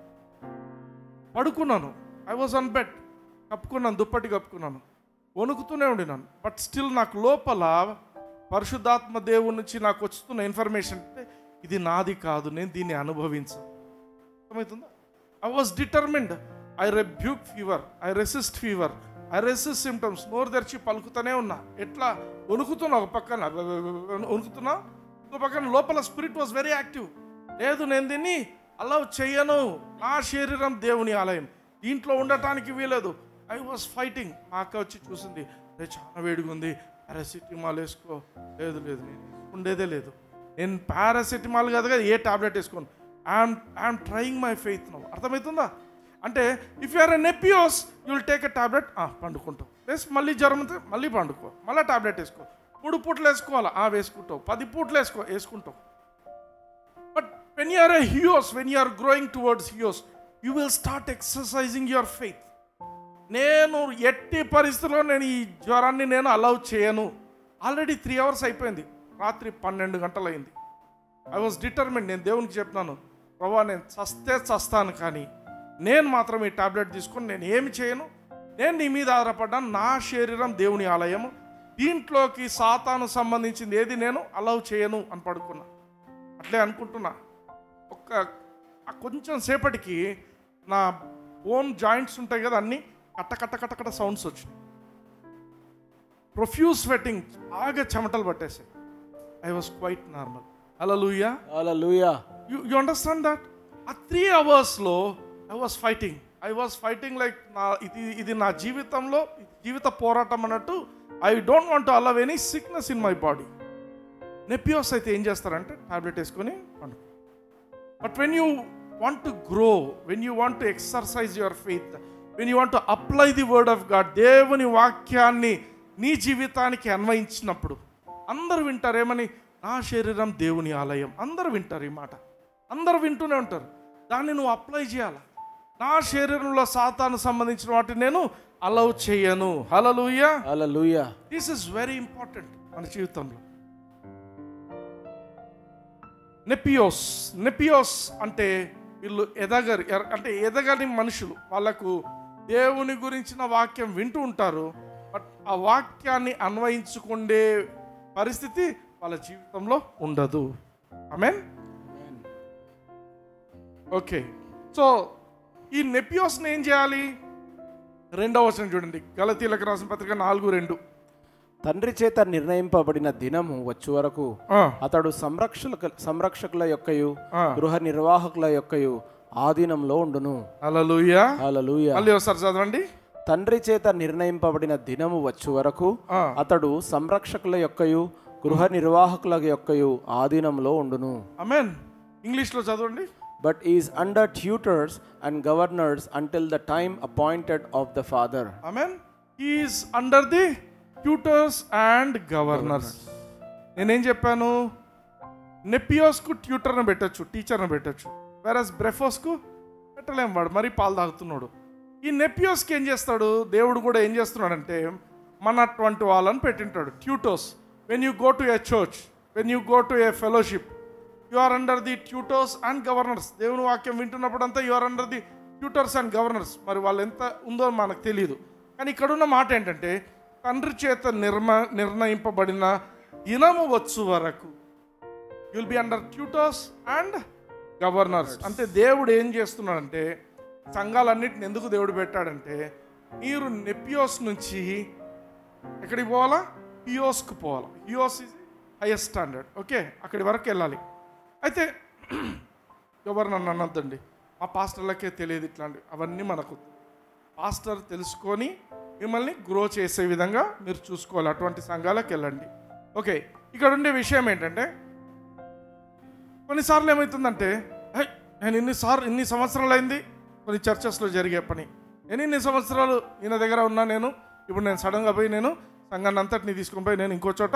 పడుకున్నాను. ఐ వాజ్ ఆన్ బెడ్, కప్పుకున్నాను, దుప్పటి కప్పుకున్నాను, వణుకుతూనే ఉండినాను. బట్ స్టిల్ నాకు లోపల పరిశుద్ధాత్మ దేవుడి నుంచి నాకు వస్తున్న ఇన్ఫర్మేషన్ అంటే ఇది నాది కాదు, నేను దీన్ని అనుభవించాను. అర్థమవుతుందా? I was determined. I rebuke fever, I resist fever, I resist symptoms. నోరు తెరిచి పలుకుతూనే ఉన్నా. ఎట్లా? వణుకుతున్నా, ఒక పక్కన వణుకుతున్నా, ఇంకో పక్కన లోపల స్పిరిట్ వాజ్ వెరీ యాక్టివ్. లేదు, నేను దీన్ని అలౌ చేయను. నా శరీరం దేవుని ఆలయం, దీంట్లో ఉండటానికి వీలేదు. I was fighting. మా అక్క వచ్చి చూసింది, చాలా వేడిగా ఉంది, పారాసిటమాల్ వేసుకో. లేదు లేదు, నేను ఉండేదే లేదు. నేను పారాసిటమాల్ కాదు కదా, ఏ టాబ్లెట్ వేసుకోను. I'm trying my faith now. అర్థమవుతుందా? అంటే ఇఫ్ యు ఆర్ ఎ నెపియోస్ you will take a tablet, పండుకుంటావు. వేసి మళ్ళీ జ్వరం అయితే మళ్ళీ పండుకో, మళ్ళీ టాబ్లెట్ వేసుకో. 3 పూట్లు వేసుకోవాలా, వేసుకుంటావు. 10 పూట్లు వేసుకుంటావు. But when you are a హియోస్, when you are growing towards హియోస్, you will start exercising your faith. నేను ఎట్టి పరిస్థితుల్లో నేను ఈ జ్వరాన్ని నేను అలౌ చేయను. ఆల్రెడీ 3 hours అయిపోయింది, రాత్రి 12 గంటలు అయింది. I was determined. నేను దేవునికి చెప్తున్నాను, ప్రభా నేను చస్తాను, కానీ నేను మాత్రం ఈ టాబ్లెట్ తీసుకొని నేను ఏమి చేయను. నేను నీ మీద ఆధారపడ్డాను. నా శరీరం దేవుని ఆలయము, దీంట్లోకి సాతాను సంబంధించింది ఏది నేను అలౌ చేయను అని పడుకున్నా. అట్లే అనుకుంటున్నా. కొంచెం సేపటికి నా బోన్ జాయింట్స్ ఉంటాయి కదా, అన్నీ కట్ట సౌండ్స్ వచ్చినాయి. ప్రొఫ్యూజ్ స్వెట్టింగ్, బాగా చెమటలు పట్టేసాయి. I was quite normal. హల్లెలూయా, హల్లెలూయా. You understand that? ఆ 3 hours I was fighting like ఇది నా జీవితంలో జీవిత పోరాటం అన్నట్టు. I don't want to allow any sickness in my body. నెపియోస్ అయితే ఏం చేస్తారంటే టాబ్లెట్ వేసుకొని పండుకో. But when you want to grow, when you want to exercise your faith, when you want to apply the word of God, దేవుని వాక్యాన్ని నీ జీవితానికి అన్వయించినప్పుడు అందరూ వింటారు ఏమని, నా శరీరం దేవుని ఆలయం. అందరూ వింటారు ఈ మాట, అందరూ వింటూనే ఉంటారు. దాన్ని నువ్వు అప్లై చేయాలి. నా శరీరంలో సాతాను సంబంధించిన వాటిని నేను అలౌ చేయను. హల్లెలూయా, హల్లెలూయా. దిస్ ఇస్ వెరీ ఇంపార్టెంట్ మన జీవితంలో. నెపియోస్ అంటే వీళ్ళు ఎదగని మనుషులు. వాళ్ళకు దేవుని గురించిన వాక్యం వింటూ ఉంటారు, బట్ ఆ వాక్యాన్ని అన్వయించుకునే పరిస్థితి వాళ్ళ జీవితంలో ఉండదు. ఆమేన్. ఓకే, సో ఈ నెపియోస్ని ఏం చేయాలి? 2వ వచనం చూడండి, గలతీయులకు రాసిన పత్రిక 4:2. తండ్రి చేత నిర్ణయింపబడిన దినము వచ్చు వరకు అతడు సంరక్షకుల యొక్కయు గృహ నిర్వాహకుల యొక్కయు ఆధీనంలో ఉండును. హల్లెలూయా, హల్లెలూయా. మళ్ళీ ఒకసారి చదవండి. తండ్రి చేత నిర్ణయింపబడిన దినము వచ్చు వరకు అతడు సంరక్షకుల యొక్కయు గృహ నిర్వాహకుల యొక్కయు ఆధీనంలో ఉండును. ఆమేన్. ఇంగ్లీష్లో చదవండి. But is under tutors and governors until the time appointed of the Father. Amen. He is under the tutors and governors. నేనేం చెప్పాను? నెపియోస్కు ట్యూటర్ని పెట్టచ్చు, టీచర్ని పెట్టచ్చు. వేరస్ బ్రెఫోస్కు పెట్టలేం, వాడు మరీ పాలు తాగుతున్నాడు. ఈ నెపియోస్కి ఏం చేస్తాడు? దేవుడు కూడా ఏం చేస్తున్నాడంటే మన అటువంటి వాళ్ళని పెట్టింటాడు, tutors. When you go to a church, when you go to a fellowship, you are under the tutors and governors. దేవుని వాక్యం వింటున్నప్పుడు అంతా you are under the tutors and governors. మరి వాళ్ళు ఎంత ఉందో మనకు తెలియదు. కానీ ఇక్కడున్న మాట ఏంటంటే తండ్రి చేత నిర్ణయింపబడిన దినము వచ్చు వరకు you will be under tutors and governors. అంటే దేవుడు ఏం చేస్తున్నాడంటే, సంఘాలన్నిటిని ఎందుకు దేవుడు పెట్టాడంటే, మీరు నెపియోస్ నుంచి ఎక్కడికి పోవాలా? హియోస్కు పోవాలా. హియోస్ ఇస్ హైయెస్ట్ స్టాండర్డ్. ఓకే, అక్కడి వరకు వెళ్ళాలి. అయితే ఎవరు నన్ను అనొద్దండి, మా పాస్టర్లకే తెలియదు ఇట్లాంటివి. అవన్నీ మనకు పాస్టర్ తెలుసుకొని మిమ్మల్ని గ్రో చేసే విధంగా మీరు చూసుకోవాలి. అటువంటి సంఘాలకు వెళ్ళండి. ఓకే, ఇక్కడ ఉండే విషయం ఏంటంటే, కొన్నిసార్లు ఏమవుతుందంటే, నేను ఇన్ని సంవత్సరాలు అయింది కొన్ని చర్చెస్లో జరిగే పని, నేను ఇన్ని సంవత్సరాలు ఈయన దగ్గర ఉన్నా, ఇప్పుడు నేను సడన్గా పోయి నేను సంఘాన్ని అంతటిని తీసుకొని పోయి నేను ఇంకో చోట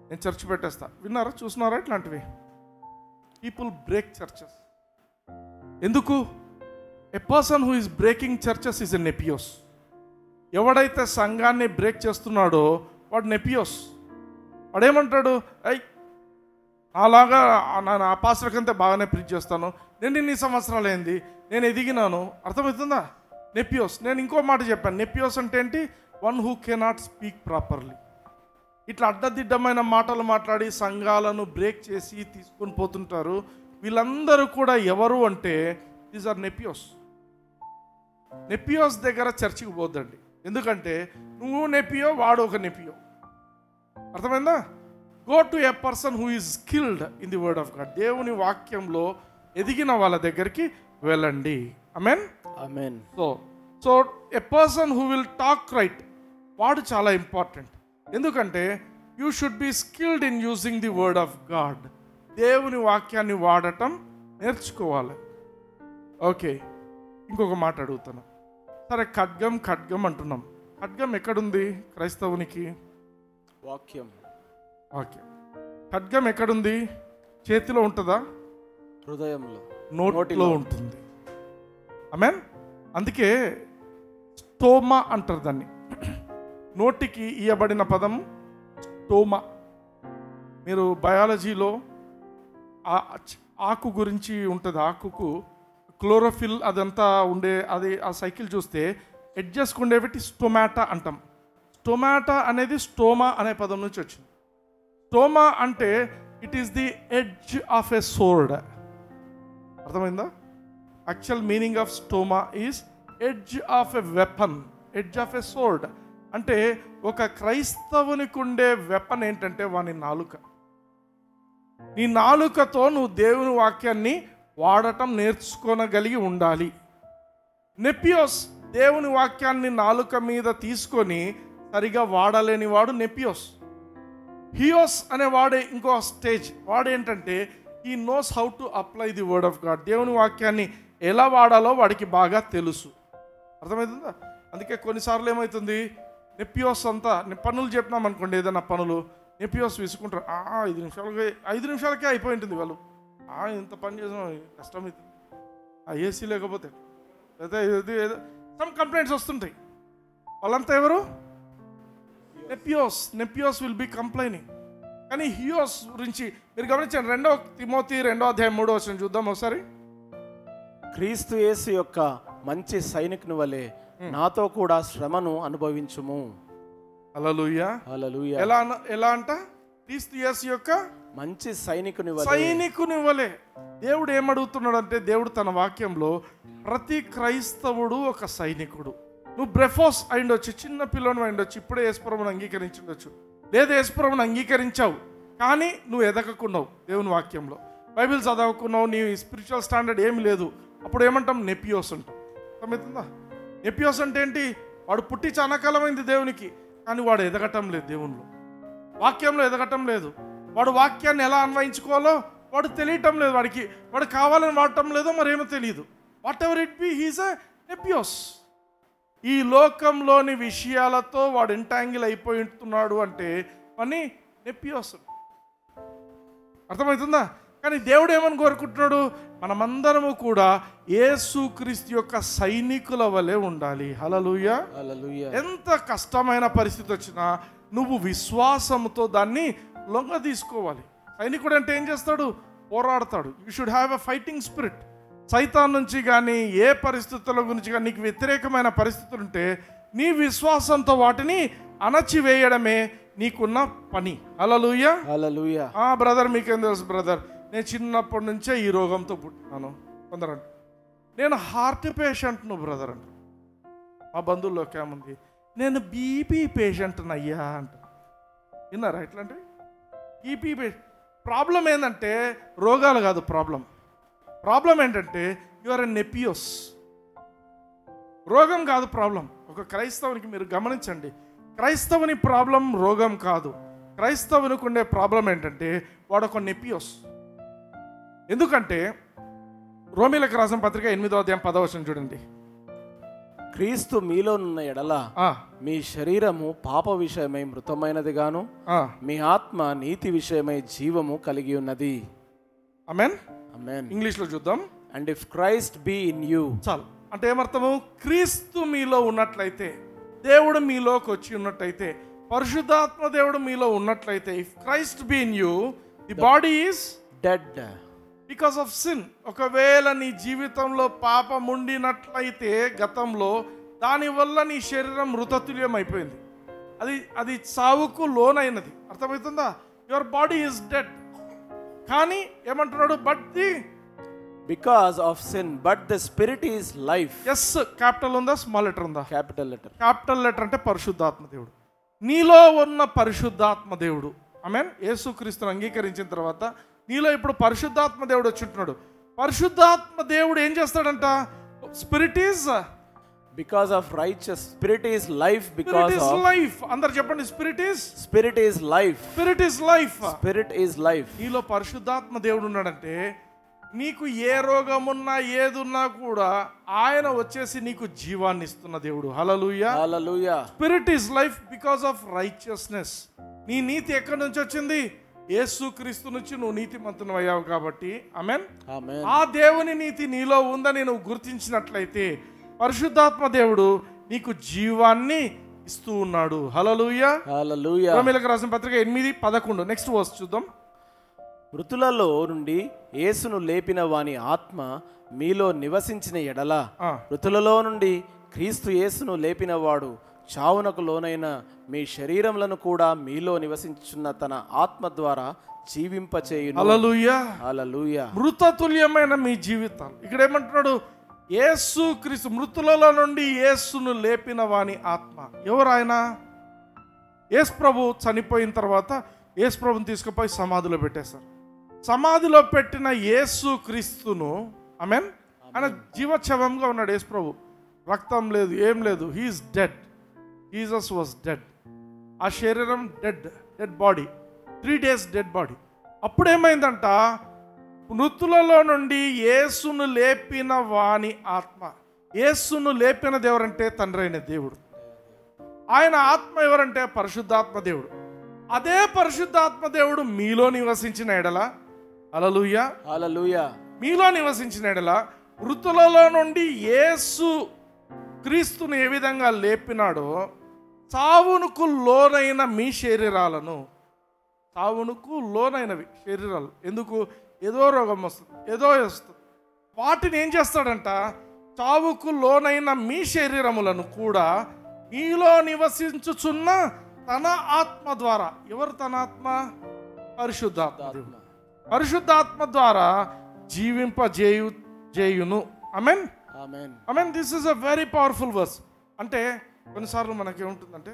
నేను చర్చ్ పెట్టేస్తా. విన్నారా, చూస్తున్నారా ఇట్లాంటివి? People break churches. ఎందుకు? A person who is breaking churches is a నెపియోస్. ఎవడైతే సంఘాన్ని బ్రేక్ చేస్తున్నాడో వాడు నెపియోస్. వాడేమంటాడు, అలాగా నా పాస్టర్ కంటే బాగానే ప్రీచ్ చేస్తాను, నేను ఇన్ని సంవత్సరాలు అయింది, నేను ఎదిగినాను. అర్థమవుతుందా? నెపియోస్. నేను ఇంకో మాట చెప్పాను, నెపియోస్ అంటే ఏంటి? One who cannot speak properly. ఇట్లా అడ్డదిడ్డమైన మాటలు మాట్లాడి సంఘాలను బ్రేక్ చేసి తీసుకొని పోతుంటారు. వీళ్ళందరూ కూడా ఎవరు అంటే దీస్ ఆర్ నెపియోస్. నెపియోస్ దగ్గర చర్చికి పోద్దండి. ఎందుకంటే నువ్వు నెపియో, వాడు ఒక నెపియో. అర్థమైందా? Go to a person who is skilled in the word of God. దేవుని వాక్యంలో ఎదిగిన వాళ్ళ దగ్గరికి వెళ్ళండి. ఆమేన్. Amen. So a person who will talk right, వాడు చాలా ఇంపార్టెంట్. ఎందుకంటే you should be skilled in using the word of God. దేవుని వాక్యాన్ని వాడటం నేర్చుకోవాలి. ఓకే, ఇంకొక మాట అడుగుతాను. సరే, ఖడ్గం ఖడ్గం అంటున్నాం. ఖడ్గం ఎక్కడుంది క్రైస్తవునికి? వాక్యం. వాక్యం. ఖడ్గం ఎక్కడుంది? చేతిలో ఉంటుందా? హృదయంలో, నోటిలో ఉంటుంది. ఆమేన్. అందుకే స్టోమా అంటారు దాన్ని. నోటికి ఇయ్యబడిన పదం స్టోమా. మీరు బయాలజీలో ఆకు గురించి ఉంటుంది. ఆకుకు క్లోరోఫిల్ అదంతా ఉండే అది ఆ సైకిల్ చూస్తే ఎడ్జెస్కి ఉండేవి స్టొమాటా అంటాం. స్టొమాటా అనేది స్టోమా అనే పదం నుంచి వచ్చింది. స్టోమా అంటే it is the edge of a sword. అర్థమైందా? యాక్చువల్ మీనింగ్ ఆఫ్ స్టోమా is edge of a weapon, edge of a sword. అంటే ఒక క్రైస్తవునికి ఉండే వెపన్ ఏంటంటే వాని నాలుక. నీ నాలుకతో నువ్వు దేవుని వాక్యాన్ని వాడటం నేర్చుకోనగలిగి ఉండాలి. నెపియోస్ దేవుని వాక్యాన్ని నాలుక మీద తీసుకొని సరిగా వాడలేని వాడు నెపియోస్. హియోస్ అనే వాడే ఇంకో స్టేజ్. వాడేంటంటే he knows how to apply the word of God. దేవుని వాక్యాన్ని ఎలా వాడాలో వాడికి బాగా తెలుసు. అర్థమవుతుందా? అందుకే కొన్నిసార్లు ఏమవుతుంది, నెపియోస్ అంతా పనులు చెప్పినాం అనుకోండి, ఏదైనా పనులు నెపియోస్ విసుకుంటారు. 5 నిమిషాలకే అయిపోయి ఉంటుంది. వాళ్ళు ఇంత పని చేసాం, కష్టమవుతుంది, ఏసీ లేకపోతే ఏదో సమ్ కంప్లైంట్స్ వస్తుంటాయి. వాళ్ళంతా ఎవరు? నెపియోస్ విల్ బి కంప్లైనింగ్. కానీ హియోస్ గురించి మీరు గమనించండి. 2 తిమోతి 2వ అధ్యాయం 3వ వచనం చూద్దాం ఒకసారి. క్రీస్తు యేసు యొక్క మంచి సైనికుని వలె నాతో కూడా శ్రమను అనుభవించుము. హల్లెలూయా. హల్లెలూయా. ఎలా అంట? క్రీస్తు యేసు యొక్క మంచి సైనికుని వలె. దేవుడు ఏమడుగుతున్నాడు అంటే, దేవుడు తన వాక్యంలో ప్రతి క్రైస్తవుడు ఒక సైనికుడు. నువ్వు బ్రెఫోస్ అయిండొచ్చు, చిన్న పిల్లని అయిండొచ్చు, ఇప్పుడే యేసుప్రభువుని అంగీకరించుండొచ్చు, లేదా యేసుప్రభువుని అంగీకరించావు కానీ నువ్వు ఎదగకున్నావు. దేవుని వాక్యంలో బైబిల్ చదవకున్నావు, నీ స్పిరిచువల్ స్టాండర్డ్ ఏమి లేదు. అప్పుడు ఏమంటాం? నెపియోస్ అంటాం. అర్థమవుతుందా? నెపియోస్ అంటే ఏంటి? వాడు పుట్టి చాలా కాలమైంది దేవునికి, కానీ వాడు ఎదగటం లేదు, దేవునిలో వాక్యంలో ఎదగటం లేదు. వాడు వాక్యాన్ని ఎలా అన్వయించుకోవాలో వాడు తెలియటం లేదు. వాడు కావాలని వాడటం లేదో మరేమో తెలియదు. Whatever it be, he's a నెపియోస్. ఈ లోకంలోని విషయాలతో వాడు ఎంటాంగిల్ అయిపోయి ఉంటున్నాడు అంటే అని నెపియోస్. అర్థమవుతుందా? కానీ దేవుడు ఏమని కోరుకుంటున్నాడు? మనమందరము కూడా యేసుక్రీస్తు యొక్క సైనికుల వలె ఉండాలి. హల్లెలూయా. ఎంత కష్టమైన పరిస్థితి వచ్చినా నువ్వు విశ్వాసంతో దాన్ని లొంగ తీసుకోవాలి. సైనికుడు అంటే ఏం చేస్తాడు? పోరాడతాడు. You should have a fighting spirit. సైతాన్ నుంచి కానీ ఏ పరిస్థితుల గురించి కానీ నీకు వ్యతిరేకమైన పరిస్థితులు ఉంటే నీ విశ్వాసంతో వాటిని అణచివేయడమే నీకున్న పని. హల్లెలూయా. హల్లెలూయా. బ్రదర్, మీకేం తెలుసు బ్రదర్, నేను చిన్నప్పటి నుంచే ఈ రోగంతో పుట్టినాను. కొందరు నేను హార్ట్ పేషెంట్ను బ్రదర్ అంట. మా బంధువుల్లోకి ఏముంది, నేను బీపీ పేషెంట్ అయ్యా అంట. విన్నారా ఇట్లాంటి? BP patient. ప్రాబ్లం ఏంటంటే రోగాలు కాదు ప్రాబ్లం ఏంటంటే యు ఆర్ ఎ నెపియోస్. రోగం కాదు ప్రాబ్లం. ఒక క్రైస్తవునికి మీరు గమనించండి, క్రైస్తవుని ప్రాబ్లం రోగం కాదు. క్రైస్తవునికి ఉండే ప్రాబ్లం ఏంటంటే వాడు ఒక నెపియోస్. ఎందుకంటే రోమీలకు రాసిన పత్రిక 8వ అధ్యాయం 10వ వచనం చూడండి. క్రీస్తు మీలోనున్న ఎడల మీ శరీరము పాప విషయమై మృతమైనది గాను, మీ ఆత్మ నీతి విషయమై జీవము కలిగి ఉన్నది. ఆమేన్. ఆమేన్. ఇంగ్లీష్లో చూద్దాం. And if Christ be in you. చాలు. అంటే ఏమర్థము? క్రీస్తు మీలో ఉన్నట్లయితే, దేవుడు మీలోకి వచ్చి ఉన్నట్లయితే, పరిశుద్ధాత్మ దేవుడు మీలో ఉన్నట్లయితే, if Christ be in you the body is dead because of sin. ఒకవేళ నీ జీవితంలో పాపం ఉండినట్లయితే గతంలో, దానివల్ల నీ శరీరం మృతతుల్యం అయిపోయింది. అది సావుకు లోనైనది. అర్థమవుతుందా? Your body is dead. కానీ ఏమంటున్నాడు? But the because of sin but the spirit is life. Yes. Capital ఉందా, స్మాల్ లెటర్ ఉందా? Capital letter. క్యాపిటల్ లెటర్ అంటే పరిశుద్ధాత్మ దేవుడు. నీలో ఉన్న పరిశుద్ధాత్మ దేవుడు. ఆమేన్. యేసుక్రీస్తును అంగీకరించిన తర్వాత నీలో ఇప్పుడు పరిశుద్ధాత్మ దేవుడు వచ్చి ఉంటున్నాడు. పరిశుద్ధాత్మ దేవుడు ఏం చేస్తాడంట? Spirit is Because of righteous, spirit is life. Because of life. అందరు చెప్పండి, spirit is life. Spirit is life. Spirit is life. నీలో పరిశుద్ధాత్మ దేవుడు ఉన్నాడంటే నీకు ఏ రోగమున్నా ఏదున్నా కూడా ఆయన వచ్చేసి నీకు జీవాన్ని ఇస్తున్న దేవుడు. హల్లెలూయా. Hallelujah. Spirit is life because of righteousness. నీ నీతి ఎక్కడి నుంచి వచ్చింది? యేసుక్రీస్తు నుంచి నువ్వు నీతిమంతుని అయ్యావు కాబట్టి. ఆమేన్. Amen. ఆ దేవుని నీతి నీలో ఉందని నువ్వు గుర్తించినట్లయితే పరిశుద్ధాత్మ దేవుడు నీకు జీవాన్ని ఇస్తూ ఉన్నాడు. హల్లెలూయా. Hallelujah. రోమీయులకు రాసిన పత్రిక 8:11. నెక్స్ట్ వర్స్ చూద్దాం. మృతులలో నుండి యేసును లేపిన వాని ఆత్మ మీలో నివసించిన ఎడల, మృతులలో నుండి క్రీస్తు యేసును లేపిన వాడు చావునకు లోనైన మీ శరీరములను కూడా మీలో నివసించున్న తన ఆత్మ ద్వారా జీవింపచేయును. హల్లెలూయా. హల్లెలూయా. మృతతుల్యమైన మీ జీవితాలు. ఇక్కడ ఏమంటున్నాడు? యేసు క్రీస్తు, మృతులలో నుండి యేసును లేపిన వాని ఆత్మ. ఎవరు ఆయన? యేసు ప్రభు చనిపోయిన తర్వాత యేసు ప్రభుని తీసుకుపోయి సమాధిలో పెట్టేశారు. సమాధిలో పెట్టిన యేసు క్రీస్తును, ఆమేన్, ఆయన జీవోత్సవంగా ఉన్నాడు. యేసు ప్రభు రక్తం లేదు, ఏం లేదు. He's dead. Jesus was dead. ఆ శరీరం dead body, 3 days dead body. అప్పుడేమైందంట? మృతులలో నుండి యేసును లేపిన వాని ఆత్మ. యేసును లేపిన దేవుడంటే తండ్రి అయిన దేవుడు. ఆయన ఆత్మ ఎవరంటే పరిశుద్ధాత్మ దేవుడు. అదే పరిశుద్ధాత్మ దేవుడు మీలో నివసించిన ఎడల, హల్లెలూయా, హల్లెలూయా, మీలో నివసించిన ఎడల మృతులలో నుండి యేసు క్రీస్తును ఏ విధంగా లేపినాడో చావునకు లోనైన మీ శరీరాలను, చావునకు లోనైనవి శరీరాలు, ఎందుకు? ఏదో రోగం వస్తుంది, ఏదో వస్తుంది, వాటిని ఏం చేస్తాడంట? చావుకు లోనైన మీ శరీరములను కూడా మీలో నివసించుచున్న తన ఆత్మ ద్వారా. ఎవరు తన ఆత్మ? పరిశుద్ధాత్మ. పరిశుద్ధాత్మ ద్వారా జీవింపజేయును. ఆమేన్. ఆమేన్. ఆమేన్. This is a very powerful verse. అంటే కొన్నిసార్లు మనకేముంటుందంటే,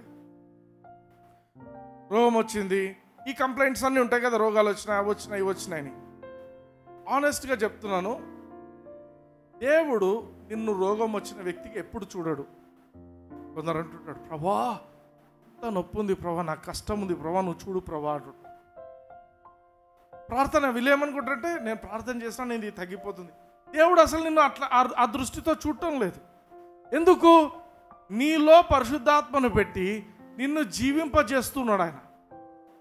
రోగం వచ్చింది, ఈ కంప్లైంట్స్ అన్నీ ఉంటాయి కదా, రోగాలు వచ్చినాయి, అవి వచ్చినాయి, ఇవి వచ్చినాయని. ఆనెస్ట్గా చెప్తున్నాను, దేవుడు నిన్ను రోగం వచ్చిన వ్యక్తికి ఎప్పుడు చూడడు. కొందరు అంటుంటాడు, ప్రభా అంత నొప్పి ఉంది ప్రభా, నాకు కష్టం ఉంది ప్రభా, నువ్వు చూడు ప్రభా అంటుంటాడు. ప్రార్థన వీళ్ళేమనుకుంటారంటే, నేను ప్రార్థన చేసినా నేను ఇది తగ్గిపోతుంది. దేవుడు అసలు నిన్ను అట్లా ఆ దృష్టితో చూడటం లేదు. ఎందుకు? నీలో పరిశుద్ధాత్మను పెట్టి నిన్ను జీవింపజేస్తున్నాడు ఆయన.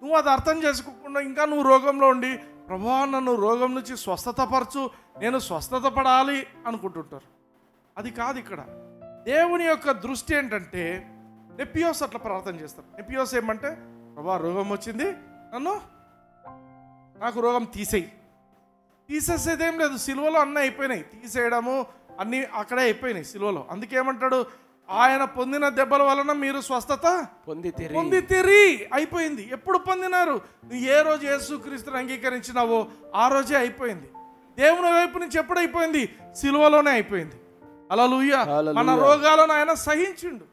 నువ్వు అది అర్థం చేసుకోకుండా ఇంకా నువ్వు రోగంలో ఉండి, ప్రభా నన్ను రోగం నుంచి స్వస్థత పరచు, నేను స్వస్థత పడాలి అనుకుంటుంటారు. అది కాదు ఇక్కడ. దేవుని యొక్క దృష్టి ఏంటంటే, నెపియోస్ అట్లా ప్రార్థన చేస్తారు. నెపియోస్ ఏమంటే, ప్రభా రోగం వచ్చింది, నాకు రోగం తీసేయి. తీసేసేదేం లేదు, సిలువలో అన్నీ అయిపోయినాయి. తీసేయడము అన్నీ అక్కడే అయిపోయినాయి సిలువలో. అందుకేమంటాడు? ఆయన పొందిన దెబ్బల వలన మీరు స్వస్థత పొందితిరి. అయిపోయింది. ఎప్పుడు పొందినారు? నువ్వు ఏ రోజు యేసుక్రీస్తుని అంగీకరించినావో ఆ రోజే అయిపోయింది. దేవుని వైపు నుంచి ఎప్పుడు అయిపోయింది? సిలువలోనే అయిపోయింది. హల్లెలూయా. మన రోగాలను ఆయన సహించిండు.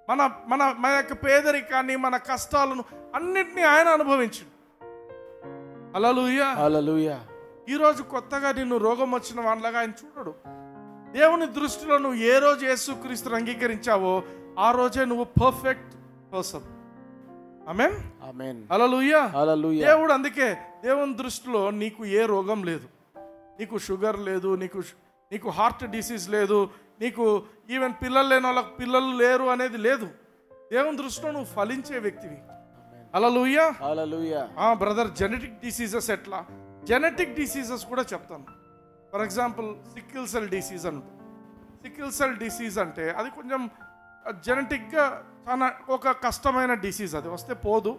మన మన మన యొక్క పేదరికాన్ని, మన కష్టాలను అన్నిటినీ ఆయన అనుభవించిండు. హల్లెలూయా. హల్లెలూయా. ఈరోజు కొత్తగా నిన్ను రోగం వచ్చిన వాళ్ళగా ఆయన చూడడు. దేవుని దృష్టిలో నువ్వు ఏ రోజు యేసుక్రీస్తుని అంగీకరించావో ఆ రోజే నువ్వు పర్ఫెక్ట్ పర్సన్. ఆమేన్. ఆమేన్. హల్లెలూయా. హల్లెలూయా. దేవుడు అందుకే దేవుని దృష్టిలో నీకు ఏ రోగం లేదు, నీకు షుగర్ లేదు, నీకు హార్ట్ డిసీజ్ లేదు, నీకు ఈవెన్ పిల్లలు లేని వాళ్ళకి పిల్లలు లేరు అనేది లేదు. దేవుని దృష్టిలో నువ్వు ఫలించే వ్యక్తివి. హల్లెలూయా. హల్లెలూయా. బ్రదర్, జెనెటిక్ డిసీజెస్ ఎట్లా? జెనెటిక్ డిసీజెస్ కూడా చెప్తాను. For example sickle cell disease అంటారు. సికిల్ సెల్ డిసీజ్ అంటే అది కొంచెం జెనెటిక్గా చాలా ఒక కష్టమైన డిసీజ్. అది వస్తే పోదు.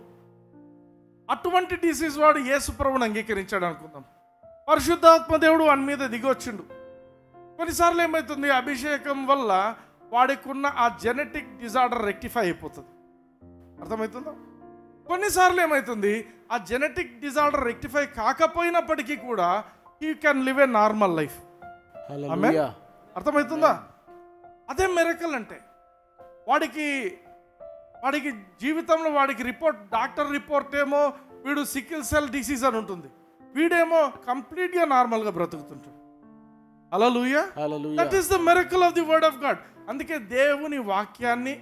అటువంటి డిసీజ్ వాడు యేసు ప్రభువుని అంగీకరించాడు అనుకుందాం. పరిశుద్ధాత్మ దేవుడు వాని మీద దిగొచ్చిండు. కొన్నిసార్లు ఏమవుతుంది? అభిషేకం వల్ల వాడికి ఉన్న ఆ జెనెటిక్ డిజార్డర్ రెక్టిఫై అయిపోతుంది. అర్థమవుతుందా? కొన్నిసార్లు ఏమవుతుంది? ఆ జెనెటిక్ డిజార్డర్ రెక్టిఫై కాకపోయినప్పటికీ కూడా he can live a normal life. హల్లెలూయా. అర్థమవుతుందా? అదే మిరకల్ అంటే. వాడికి జీవితంలో వాడికి డాక్టర్ రిపోర్ట్ ఏమో వీడు సికిల్ సెల్ డిసీజ్ అని ఉంటుంది. వీడేమో కంప్లీట్గా నార్మల్గా బ్రతుకుతుంటాడు. హల్లెలూయా. Hallelujah. That is the miracle of the word of God. అందుకే దేవుని వాక్యాన్ని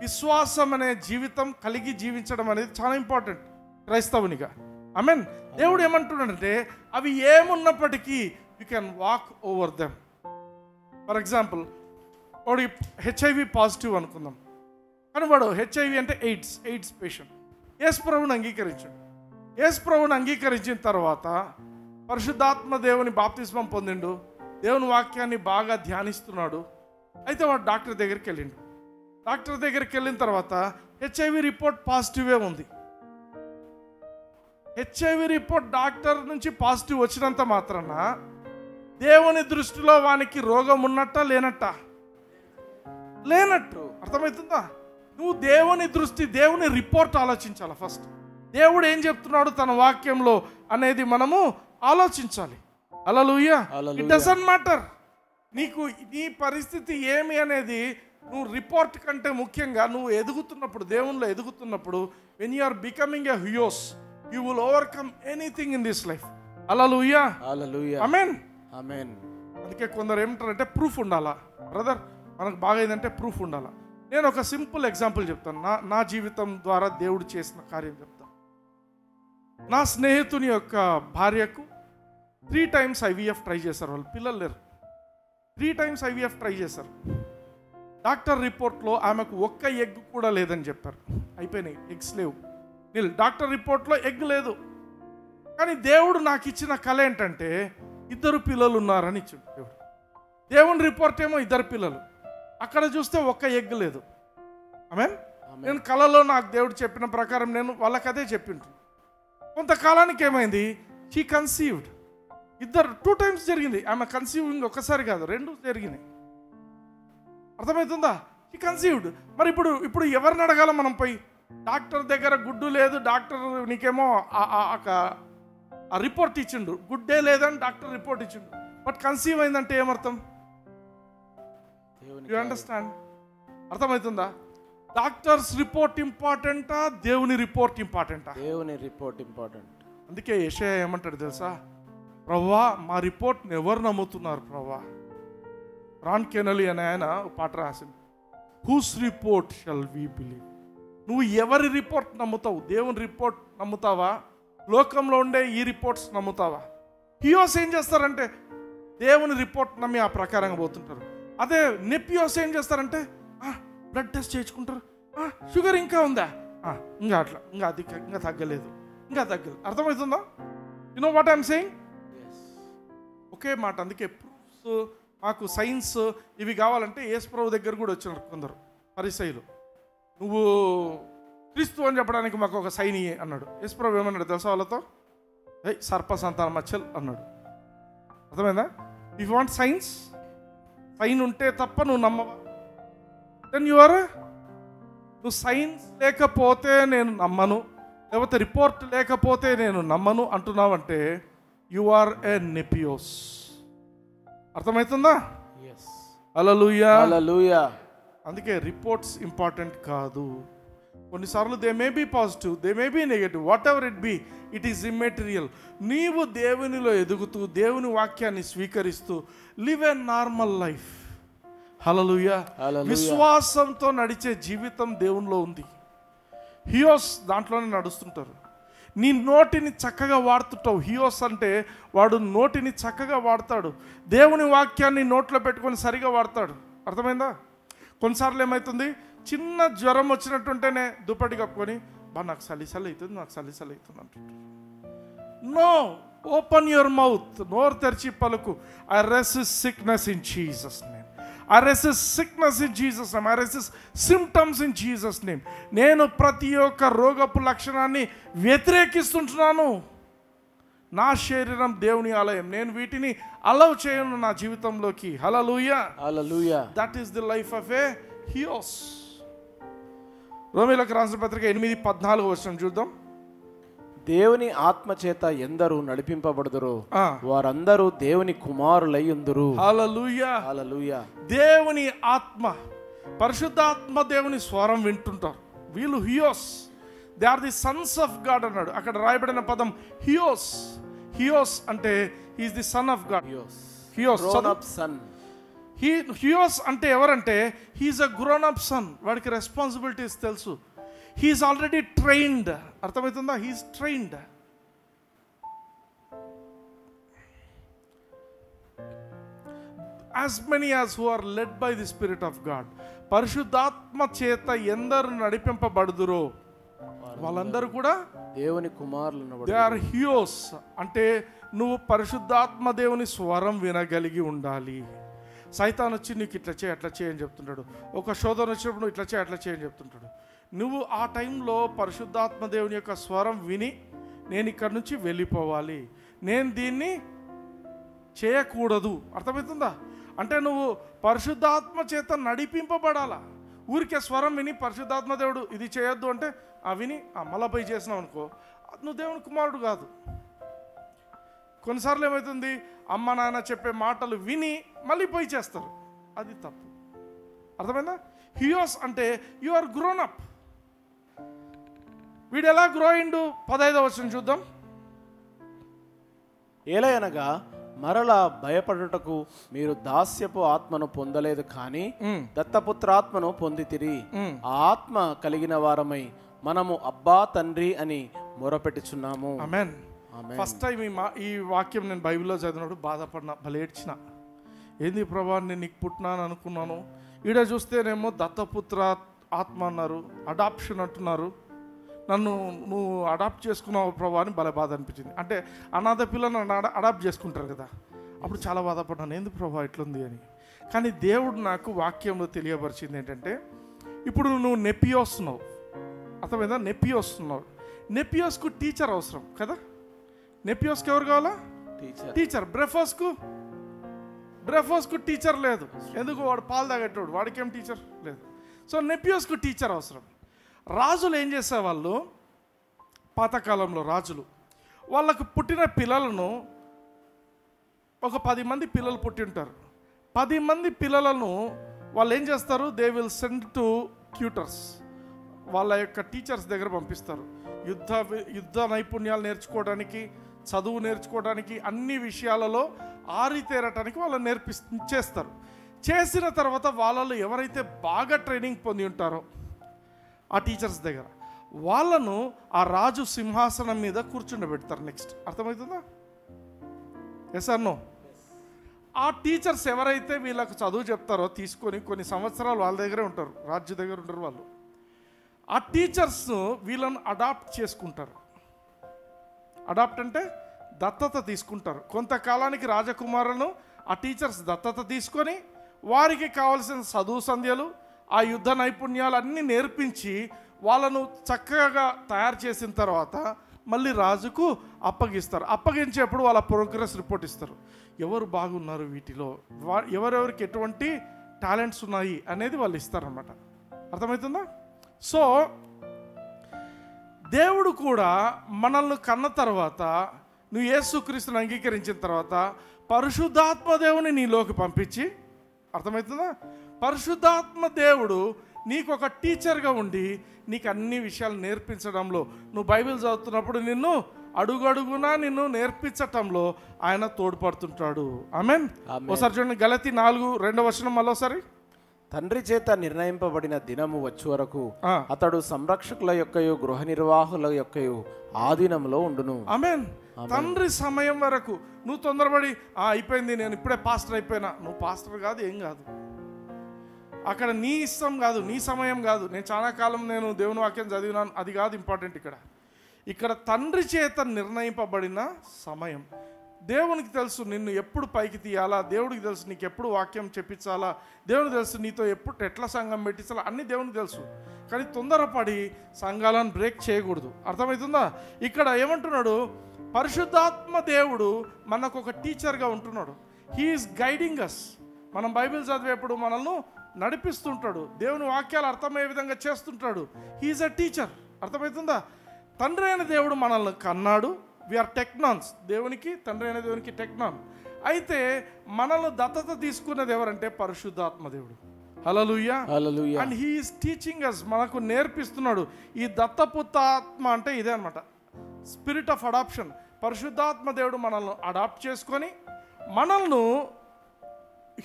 విశ్వాసం అనే జీవితం కలిగి జీవించడం అనేది చాలా ఇంపార్టెంట్ క్రైస్తవునిగా. ఆమేన్. దేవుడు ఏమంటున్నాడంటే అవి ఏమున్నప్పటికీ you can walk over them. For example వాడు HIV పాజిటివ్ అనుకుందాం, కానీ వాడు HIV అంటే ఎయిడ్స్ పేషెంట్. యేసు ప్రభువుని అంగీకరించాడు. యేసు ప్రభువుని అంగీకరించిన తర్వాత పరిశుద్ధాత్మ దేవుని బాప్తిస్మం పొందిండు, దేవుని వాక్యాన్ని బాగా ధ్యానిస్తున్నాడు. అయితే వాడు డాక్టర్ దగ్గరికి వెళ్ళిండు. డాక్టర్ దగ్గరికి వెళ్ళిన తర్వాత HIV రిపోర్ట్ పాజిటివే ఉంది. HIV రిపోర్ట్ డాక్టర్ నుంచి పాజిటివ్ వచ్చినంత మాత్రాన దేవుని దృష్టిలో వానికి రోగం ఉన్నట్ట లేనట్టు. అర్థమవుతుందా? నువ్వు దేవుని దృష్టి, దేవుని రిపోర్ట్ ఆలోచించాలి ఫస్ట్. దేవుడు ఏం చెప్తున్నాడు తన వాక్యంలో అనేది మనము ఆలోచించాలి. హల్లెలూయా. ఇట్ డజంట్ మ్యాటర్ నీకు నీ పరిస్థితి ఏమి అనేది. నువ్వు రిపోర్ట్ కంటే ముఖ్యంగా నువ్వు ఎదుగుతున్నప్పుడు, దేవునిలో ఎదుగుతున్నప్పుడు, when you are becoming a హ్యూయోస్, you will overcome anything in this life. హల్లెలూయా. Hallelujah. ఆమేన్. Amen. అందుకే కొందరు ఏమంటారంటే ప్రూఫ్ ఉండాలా బ్రదర్, మనకు బాగా ఏంటంటే ప్రూఫ్ ఉండాలా. నేను ఒక సింపుల్ ఎగ్జాంపుల్ చెప్తాను. నా జీవితం ద్వారా దేవుడు చేసిన కార్యం చెప్తాను. నా స్నేహితుని యొక్క భార్యకు 3 times IVF ట్రై చేశారు. వాళ్ళు పిల్లలు లేరు. 3 times IVF ట్రై చేశారు. డాక్టర్ రిపోర్ట్లో ఆమెకు ఒక్క ఎగ్ కూడా లేదని చెప్పారు. అయిపోయినాయి, ఎగ్స్ లేవు. డాక్టర్ రిపోర్ట్లో ఎగ్ లేదు. కానీ దేవుడు నాకు ఇచ్చిన కళ ఏంటంటే 2 పిల్లలు ఉన్నారని ఇచ్చాడు దేవుడు. దేవుని రిపోర్ట్ ఏమో 2 పిల్లలు, అక్కడ చూస్తే ఒక్క ఎగ్ లేదు. ఆమేన్. నేను కళలో నాకు దేవుడు చెప్పిన ప్రకారం నేను వాళ్ళకి అదే చెప్పింటు. కొంతకాలానికి ఏమైంది, షీ కన్సీవ్డ్. 2 times జరిగింది. ఆమె కన్సీవింగ్ ఒకసారి కాదు, 2 జరిగినాయి. అర్థమవుతుందా? She conceived. మరి ఇప్పుడు ఎవరిని అడగాల మనం పోయి? డాక్టర్ దగ్గర గుడ్డు లేదు, డాక్టర్ నీకేమో ఆ రిపోర్ట్ ఇచ్చిండు, గుడ్డే లేదని డాక్టర్ రిపోర్ట్ ఇచ్చిండు, బట్ కన్సీవ్ అయిందంటే ఏమర్థం? You understand? అర్థమవుతుందా? డాక్టర్స్ రిపోర్ట్ ఇంపార్టెంటా, దేవుని రిపోర్ట్ ఇంపార్టెంటా? దేవుని రిపోర్ట్ ఇంపార్టెంట్. అందుకే యెషయా ఏమంటాడు తెలుసా? ప్రవ్వా మా రిపోర్ట్ని ఎవరు నమ్ముతున్నారు ప్రవ్వా? రాన్ కెనలి అనే ఆయన పాట రాసింది, whose report shall we believe. నువ్వు ఎవరి రిపోర్ట్ నమ్ముతావు? దేవుని రిపోర్ట్ నమ్ముతావా? లోకంలో ఉండే ఈ రిపోర్ట్స్ నమ్ముతావా? హియోస్ ఏం చేస్తారంటే దేవుని రిపోర్ట్ నమ్మి ఆ ప్రకారంగా పోతుంటారు. అదే నెపియోస్ ఏం చేస్తారంటే బ్లడ్ టెస్ట్ చేయించుకుంటారు, షుగర్ ఇంకా ఉందా, ఇంకా అట్లా, ఇంకా తగ్గలేదు. అర్థమవుతుందా? You know what I'm saying? ఒకే మాట. అందుకే ప్రూఫ్స్, మాకు సైన్స్ ఇవి కావాలంటే యేసు ప్రభు దగ్గర కూడా వచ్చినారు కొందరు పరిసయ్యులు. నువ్వు క్రీస్తు అని చెప్పడానికి మాకు ఒక సైన్ అన్నాడు. యేసు ప్రభు ఏమన్నాడు తెలుసా వాళ్ళతో? సర్ప సంతాన మచ్చల్ అన్నాడు. అర్థమైందా? ఇఫ్ వాంట్ సైన్స్, సైన్ ఉంటే తప్ప నువ్వు నమ్మవా? దెన్ నువ్వు సైన్స్ లేకపోతే నేను నమ్మను, లేకపోతే రిపోర్ట్ లేకపోతే నేను నమ్మను అంటున్నావంటే యు ఆర్ ఏ నెపియోస్. అర్థమవుతుందా? హల్లెలూయా. అందుకే రిపోర్ట్స్ ఇంపార్టెంట్ కాదు. కొన్నిసార్లు they may be positive, they may be negative, whatever it be, it is immaterial. నీవు దేవునిలో ఎదుగుతూ దేవుని వాక్యాన్ని స్వీకరిస్తూ లివ్ ఏ నార్మల్ లైఫ్. హల్లెలూయా. విశ్వాసంతో నడిచే జీవితం దేవునిలో ఉంది. హియోస్ దాంట్లోనే నడుస్తుంటారు. నీ నోటిని చక్కగా వాడుతుంటావు. హియోస్ అంటే వాడు నోటిని చక్కగా వాడతాడు, దేవుని వాక్యాన్ని నోట్లో పెట్టుకొని సరిగా వాడతాడు. అర్థమైందా? కొన్నిసార్లు ఏమవుతుంది, చిన్న జ్వరం వచ్చినట్టుంటేనే దుప్పటి కప్పుకొని నాకు సలిసలి అవుతుంది అంటుంటారు. No, open your mouth. నోరు తెరిచి పలుకు, I resist sickness in Jesus name. I resist sickness in Jesus' name. I resist symptoms in Jesus' name. నేను ప్రతి ఒక్క రోగపు లక్షణాన్ని వ్యతిరేకిస్తుంటున్నాను. నా శరీరం దేవుని ఆలయం, నేను వీటిని అలౌ చేయను నా జీవితంలోకి. హల్లెలూయా. That is the life of a హియోస్. రోమీయులకు రాసిన పత్రిక 8:14 చూద్దాం. దేవుని ఆత్మ చేత ఎందరూ నడిపింపబడుదురో వారందరూ దేవుని కుమారులయ్యుందురు. హల్లెలూయా. దేవుని ఆత్మ, పరిశుద్ధాత్మ దేవుని స్వరం వింటుంటారు వీళ్ళు. హియోస్, they are the sons of God అన్నాడు. అక్కడ రాయబడిన పదం హియోస్. హియోస్ అంటే he's the son of God. హియోస్ Grown up son. హియోస్ అంటే ఎవరంటే he's a grown up son. వాడికి రెస్పాన్సిబిలిటీస్ తెలుసు. He's already trained. అర్థమవుతుందా? He's trained. As many as who are led by the spirit of God. పరిశుద్ధాత్మ చేత ఎందరు నడిపింపబడుదురో వాళ్ళందరూ కూడా దేవుని కుమారులు. దే ఆర్ హియోస్. అంటే నువ్వు పరిశుద్ధాత్మ దేవుని స్వరం వినగలిగి ఉండాలి. సైతాన్ వచ్చి నీకు ఇట్లా చేయి అట్లా చేయని చెప్తుంటాడు. ఒక శోధన వచ్చినప్పుడు నువ్వు ఇట్లా చేయి అట్లా చేయని చెప్తుంటాడు. నువ్వు ఆ టైంలో పరిశుద్ధాత్మ దేవుని యొక్క స్వరం విని నేను ఇక్కడ నుంచి వెళ్ళిపోవాలి, నేను దీన్ని చేయకూడదు. అర్థమవుతుందా? అంటే నువ్వు పరిశుద్ధాత్మ చేత నడిపింపబడాలా. ఊరికే స్వరం విని పరిశుద్ధాత్మ దేవుడు ఇది చేయొద్దు అంటే ఆ విని మళ్ళా పోయి చేసినావు అనుకో, నువ్వు దేవుని కుమారుడు కాదు. కొన్నిసార్లు ఏమవుతుంది, అమ్మ నాన్న చెప్పే మాటలు విని మళ్ళీ పోయి చేస్తారు, అది తప్పు. అర్థమైందా? హియోస్ అంటే యు ఆర్ గ్రోన్ అప్. వీడు ఎలా గ్రో అయిండు? 15వ వచనం చూద్దాం. ఏలయనగా మరలా భయపడుటకు మీరు దాస్యపు ఆత్మను పొందలేదు, కానీ దత్తపుత్రాత్మను పొందితిరి. ఆ ఆత్మ కలిగిన వారమై మనము అబ్బా తండ్రి అని మొరపెట్టుచున్నాము. ఆమేన్. ఫస్ట్ టైం ఈ వాక్యం నేను బైబిల్లో చదివినప్పుడు బాధపడినా, భలే ఏడ్చిన. ఏంది ప్రభా, నేను నీకు పుట్టినాను అనుకున్నాను, ఈడ చూస్తేనేమో దత్తపుత్ర ఆత్మ అన్నారు, అడాప్షన్ అంటున్నారు, నన్ను నువ్వు అడాప్ట్ చేసుకున్నావు ప్రభా అని భలే బాధ అనిపించింది. అంటే అనాథ పిల్లలు అడాప్ట్ చేసుకుంటారు కదా, అప్పుడు చాలా బాధపడ్డాను, ఎందుకు ప్రభా ఇట్లుంది అని. కానీ దేవుడు నాకు వాక్యంలో తెలియపరిచింది ఏంటంటే, ఇప్పుడు నువ్వు నెపియోస్తున్నావు, అర్థమైందా? నెపియోస్తున్నావు. నెపియోస్కు టీచర్ అవసరం కదా. నెపియోస్కి ఎవరు కావాలా? టీచర్. బ్రెఫోస్కు టీచర్ లేదు, ఎందుకు? వాడు పాలు తాగేటోడు, వాడికేం టీచర్ లేదు. సో నెపియోస్కు టీచర్ అవసరం. రాజులు ఏం చేసేవాళ్ళు, పాతకాలంలో రాజులు వాళ్ళకు పుట్టిన పిల్లలను, ఒక 10 మంది పిల్లలు పుట్టి ఉంటారు, 10 మంది పిల్లలను వాళ్ళు ఏం చేస్తారు, they will send to tutors, వాళ్ళ యొక్క టీచర్స్ దగ్గర పంపిస్తారు. యుద్ధ నైపుణ్యాలు నేర్చుకోవడానికి, చదువు నేర్చుకోవడానికి, అన్ని విషయాలలో ఆరితేరటానికి వాళ్ళని చేస్తారు. చేసిన తర్వాత వాళ్ళలో ఎవరైతే బాగా ట్రైనింగ్ పొంది ఉంటారో ఆ టీచర్స్ దగ్గర వాళ్ళను ఆ రాజు సింహాసనం మీద కూర్చుండబెడతారు. నెక్స్ట్ అర్థమవుతుందా? Yes or no? ఆ టీచర్స్ ఎవరైతే వీళ్ళకు చదువు చెప్తారో తీసుకొని కొన్ని సంవత్సరాలు వాళ్ళ దగ్గరే ఉంటారు, రాజు దగ్గర ఉంటారు వాళ్ళు. ఆ టీచర్స్ వీళ్ళను అడాప్ట్ చేసుకుంటారు. అడాప్ట్ అంటే దత్తత తీసుకుంటారు. కొంతకాలానికి రాజకుమారులను ఆ టీచర్స్ దత్తత తీసుకొని వారికి కావలసిన చదువు సంధ్యలు, ఆ యుద్ధ నైపుణ్యాలు అన్నీ నేర్పించి వాళ్ళను చక్కగా తయారు చేసిన తర్వాత మళ్ళీ రాజుకు అప్పగిస్తారు. అప్పగించేప్పుడు వాళ్ళ ప్రోగ్రెస్ రిపోర్ట్ ఇస్తారు, ఎవరు బాగున్నారు వీటిలో, ఎవరెవరికి ఎటువంటి టాలెంట్స్ ఉన్నాయి అనేది వాళ్ళు ఇస్తారన్నమాట. అర్థమవుతుందా? సో దేవుడు కూడా మనల్ని కన్న తర్వాత, నువ్వు యేసుక్రీస్తుని అంగీకరించిన తర్వాత పరిశుద్ధాత్మ దేవుని నీలోకి పంపించి, అర్థమవుతుందా? పరిశుద్ధాత్మ దేవుడు నీకు ఒక టీచర్గా ఉండి నీకు అన్ని విషయాలు నేర్పించడంలో, నువ్వు బైబిల్ చదువుతున్నప్పుడు నిన్ను అడుగడుగునా నిన్ను నేర్పించటంలో ఆయన తోడ్పడుతుంటాడు. ఆమేన్. ఒకసారి చూడండి, గలతీ 4:2 మళ్ళీసారి. తండ్రి చేత నిర్ణయింపబడిన దినము వచ్చే వరకు అతడు సంరక్షకుల యొక్కయు గృహ నిర్వాహుల యొక్కయు ఆధీనంలో ఉండును. ఆమేన్. తండ్రి సమయం వరకు నువ్వు తొందరపడి అయిపోయింది, నేను ఇప్పుడే పాస్టర్ అయిపోయినా, నువ్వు పాస్టర్ కాదు, ఏం కాదు. అక్కడ నీ ఇష్టం కాదు, నీ సమయం కాదు. నేను చాలా కాలం నేను దేవుని వాక్యం చదివినాను, అది కాదు ఇంపార్టెంట్. ఇక్కడ తండ్రి చేత నిర్ణయింపబడిన సమయం. దేవునికి తెలుసు నిన్ను ఎప్పుడు పైకి తీయాలా, దేవుడికి తెలుసు నీకు ఎప్పుడు వాక్యం చెప్పించాలా, దేవునికి తెలుసు నీతో ఎట్లా సంఘం పెట్టించాలా, అన్నీ దేవునికి తెలుసు. కానీ తొందరపడి సంఘాలను బ్రేక్ చేయకూడదు. అర్థమవుతుందా? ఇక్కడ ఏమంటున్నాడు, పరిశుద్ధాత్మ దేవుడు మనకు ఒక టీచర్గా ఉంటున్నాడు. He's guiding us. మనం బైబిల్ చదివేప్పుడు మనల్ని నడిపిస్తుంటాడు, దేవుని వాక్యాలు అర్థమయ్యే విధంగా చేస్తుంటాడు. He's a teacher. అర్థమవుతుందా? తండ్రి అయిన దేవుడు మనల్ని కన్నాడు. వీఆర్ టెక్నాన్స్. దేవునికి, తండ్రి అయిన దేవునికి టెక్నాన్. అయితే మనల్ని దత్తత తీసుకున్నది ఎవరంటే పరిశుద్ధాత్మ దేవుడు. హల్లెలూయా. And he is teaching us, మనకు నేర్పిస్తున్నాడు. ఈ దత్తపుత్రాత్మ అంటే ఇదే అనమాట, స్పిరిట్ ఆఫ్ అడాప్షన్. పరిశుద్ధాత్మ దేవుడు మనల్ని అడాప్ట్ చేసుకొని మనల్ని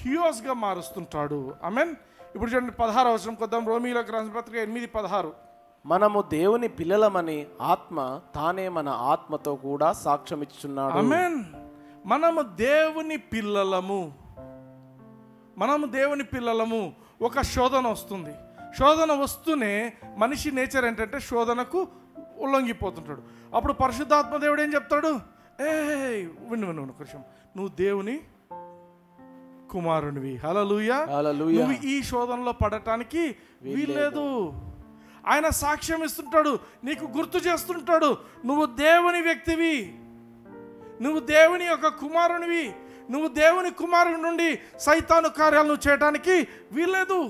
హ్యూస్గా మారుస్తుంటాడు. ఆమేన్. ఇప్పుడు చూడండి 16వ వచనం కొద్దాం. రోమీయులకు రాసిన పత్రిక 8:16. మనము దేవుని పిల్లలమని ఆత్మ తానే మన ఆత్మతో కూడా సాక్ష్యం ఇచ్చుచున్నాడు. ఆమేన్. మనము దేవుని పిల్లలము. మనము దేవుని పిల్లలము. ఒక శోధన వస్తుంది. శోధన వస్తూనే మనిషి నేచర్ ఏంటంటే శోధనకు ఉల్లంఘిపోతుంటాడు. అప్పుడు పరిశుద్ధాత్మ దేవుడు ఏం చెప్తాడు? విను కొంచెం, నువ్వు దేవుని కుమారునివి. హల్లెలూయా. హల్లెలూయా. నువ్వు ఈ శోధనలో పడటానికి వీల్లేదు. ఆయన సాక్ష్యం ఇస్తుంటాడు, నీకు గుర్తు చేస్తుంటాడు, నువ్వు దేవుని వ్యక్తివి, నువ్వు దేవుని యొక్క కుమారునివి, నువ్వు దేవుని కుమారుని నుండి సైతాను కార్యాలను చేయడానికి వీల్లేదు.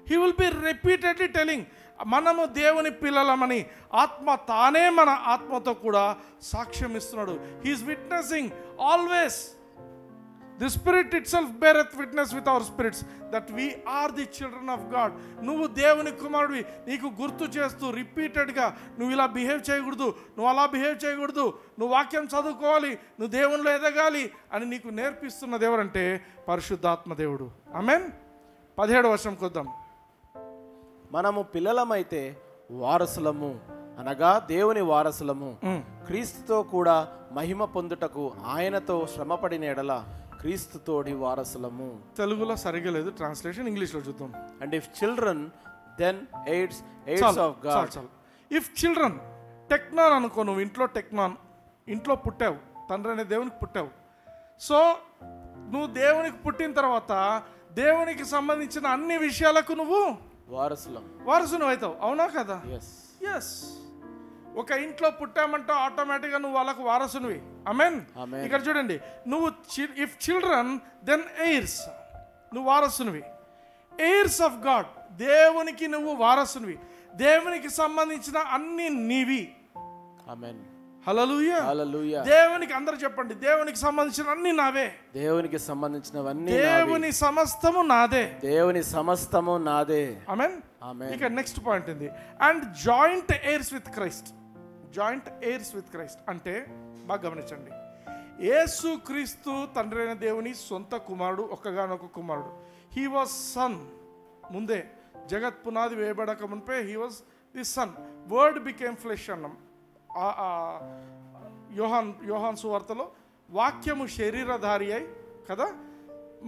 He will be repeatedly telling, మనము దేవుని పిల్లలమని ఆత్మ తానే మన ఆత్మతో కూడా సాక్ష్యం ఇస్తున్నాడు. He's witnessing always. The spirit itself beareth witness with our spirits that we are the children of God. నువ్వు దేవుని కుమారుడివి. నీకు గుర్తు చేస్తూ రిపీటెడ్గా నువ్వు ఇలా బిహేవ్ చేయకూడదు, నువ్వు అలా బిహేవ్ చేయకూడదు, నువ్వు వాక్యం చదువుకోవాలి, నువ్వు దేవునిలో ఎదగాలి అని నీకు నేర్పిస్తున్నది ఎవరంటే పరిశుద్ధాత్మ దేవుడు. ఆమేన్. 17వ వచనం కొద్దాం. మనము పిల్లలమైతే వారసులము, అనగా దేవుని వారసులము, క్రీస్తుతో కూడా మహిమ పొందుటకు ఆయనతో శ్రమపడిన ఎడల క్రీస్తుతోడి వారసులము. తెలుగులో సరిగా లేదు ట్రాన్స్లేషన్, ఇంగ్లీష్లో చూద్దాం. And if children then heirs of God. If children, టెక్నాన్ అనుకో, నువ్వు ఇంట్లో టెక్నాన్, ఇంట్లో పుట్టావు, తండ్రి అనే దేవునికి పుట్టావు. సో నువ్వు దేవునికి పుట్టిన తర్వాత దేవునికి సంబంధించిన అన్ని విషయాలకు నువ్వు వారసును అవుతావు. అవునా కదా? ఎస్. ఒక ఇంట్లో పుట్టామంటే ఆటోమేటిక్గా నువ్వు వాళ్ళకు వారసునివి. ఆమేన్. ఇక్కడ చూడండి, నువ్వు ఇఫ్ చిల్డ్రన్ దెన్ ఎయిర్స్, నువ్వు వారసునివి. ఎయిర్స్ ఆఫ్ గాడ్, దేవునికి నువ్వు వారసునివి, దేవునికి సంబంధించిన అన్ని నీవి. ఆమేన్. హల్లెలూయా. హల్లెలూయా. దేవునికి, అందరూ చెప్పండి, దేవునికి సంబంధించిన అన్ని నావే. దేవునికి సంబంధించినవన్నీ, దేవుని సమస్తము నాదే. దేవుని సమస్తము నాదే. ఆమేన్. ఇక నెక్స్ట్ పాయింట్ ఉంది, and joint heirs with Christ. Joint heirs with Christ అంటే బాగా గమనించండి, యేసు క్రీస్తు తండ్రి అయిన దేవుని సొంత కుమారుడు, ఒక్కగానొక్క కుమారుడు. He was son. ముందే జగత్ పునాది వేయబడక మునిపే he was the son. Word became flesh అన్నాం. యోహాన్ సువార్తలో వాక్యము శరీరధారి అయి కదా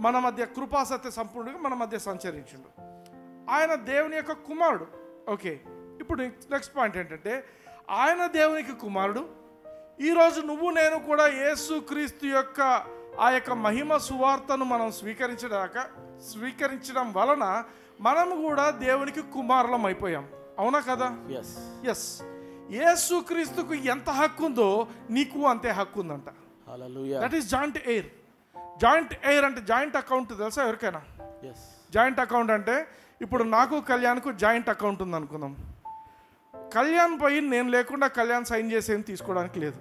మన మధ్య కృపాసత్య సంపూర్ణంగా మన మధ్య సంచరించిండు. ఆయన దేవుని యొక్క కుమారుడు. ఓకే, ఇప్పుడు నెక్స్ట్ పాయింట్ ఏంటంటే ఆయన దేవునికి కుమారుడు. ఈరోజు నువ్వు నేను కూడా యేసు క్రీస్తు యొక్క ఆ యొక్క మహిమ సువార్తను మనం స్వీకరించడం వలన మనము కూడా దేవునికి కుమారులం అయిపోయాం. అవునా కదా? ఎస్. యేసు క్రీస్తుకు ఎంత హక్కు ఉందో నీకు అంతే హక్కు ఉందంట. That is joint air. Joint air అంటే జాయింట్ అకౌంట్ తెలుసా ఎవరికైనా? జాయింట్ అకౌంట్ అంటే ఇప్పుడు నాకు కళ్యాణ్కు జాయింట్ అకౌంట్ ఉంది అనుకుందాం. కళ్యాణ్ పోయి నేను లేకుండా కళ్యాణ్ సైన్ చేసేది తీసుకోవడానికి లేదు.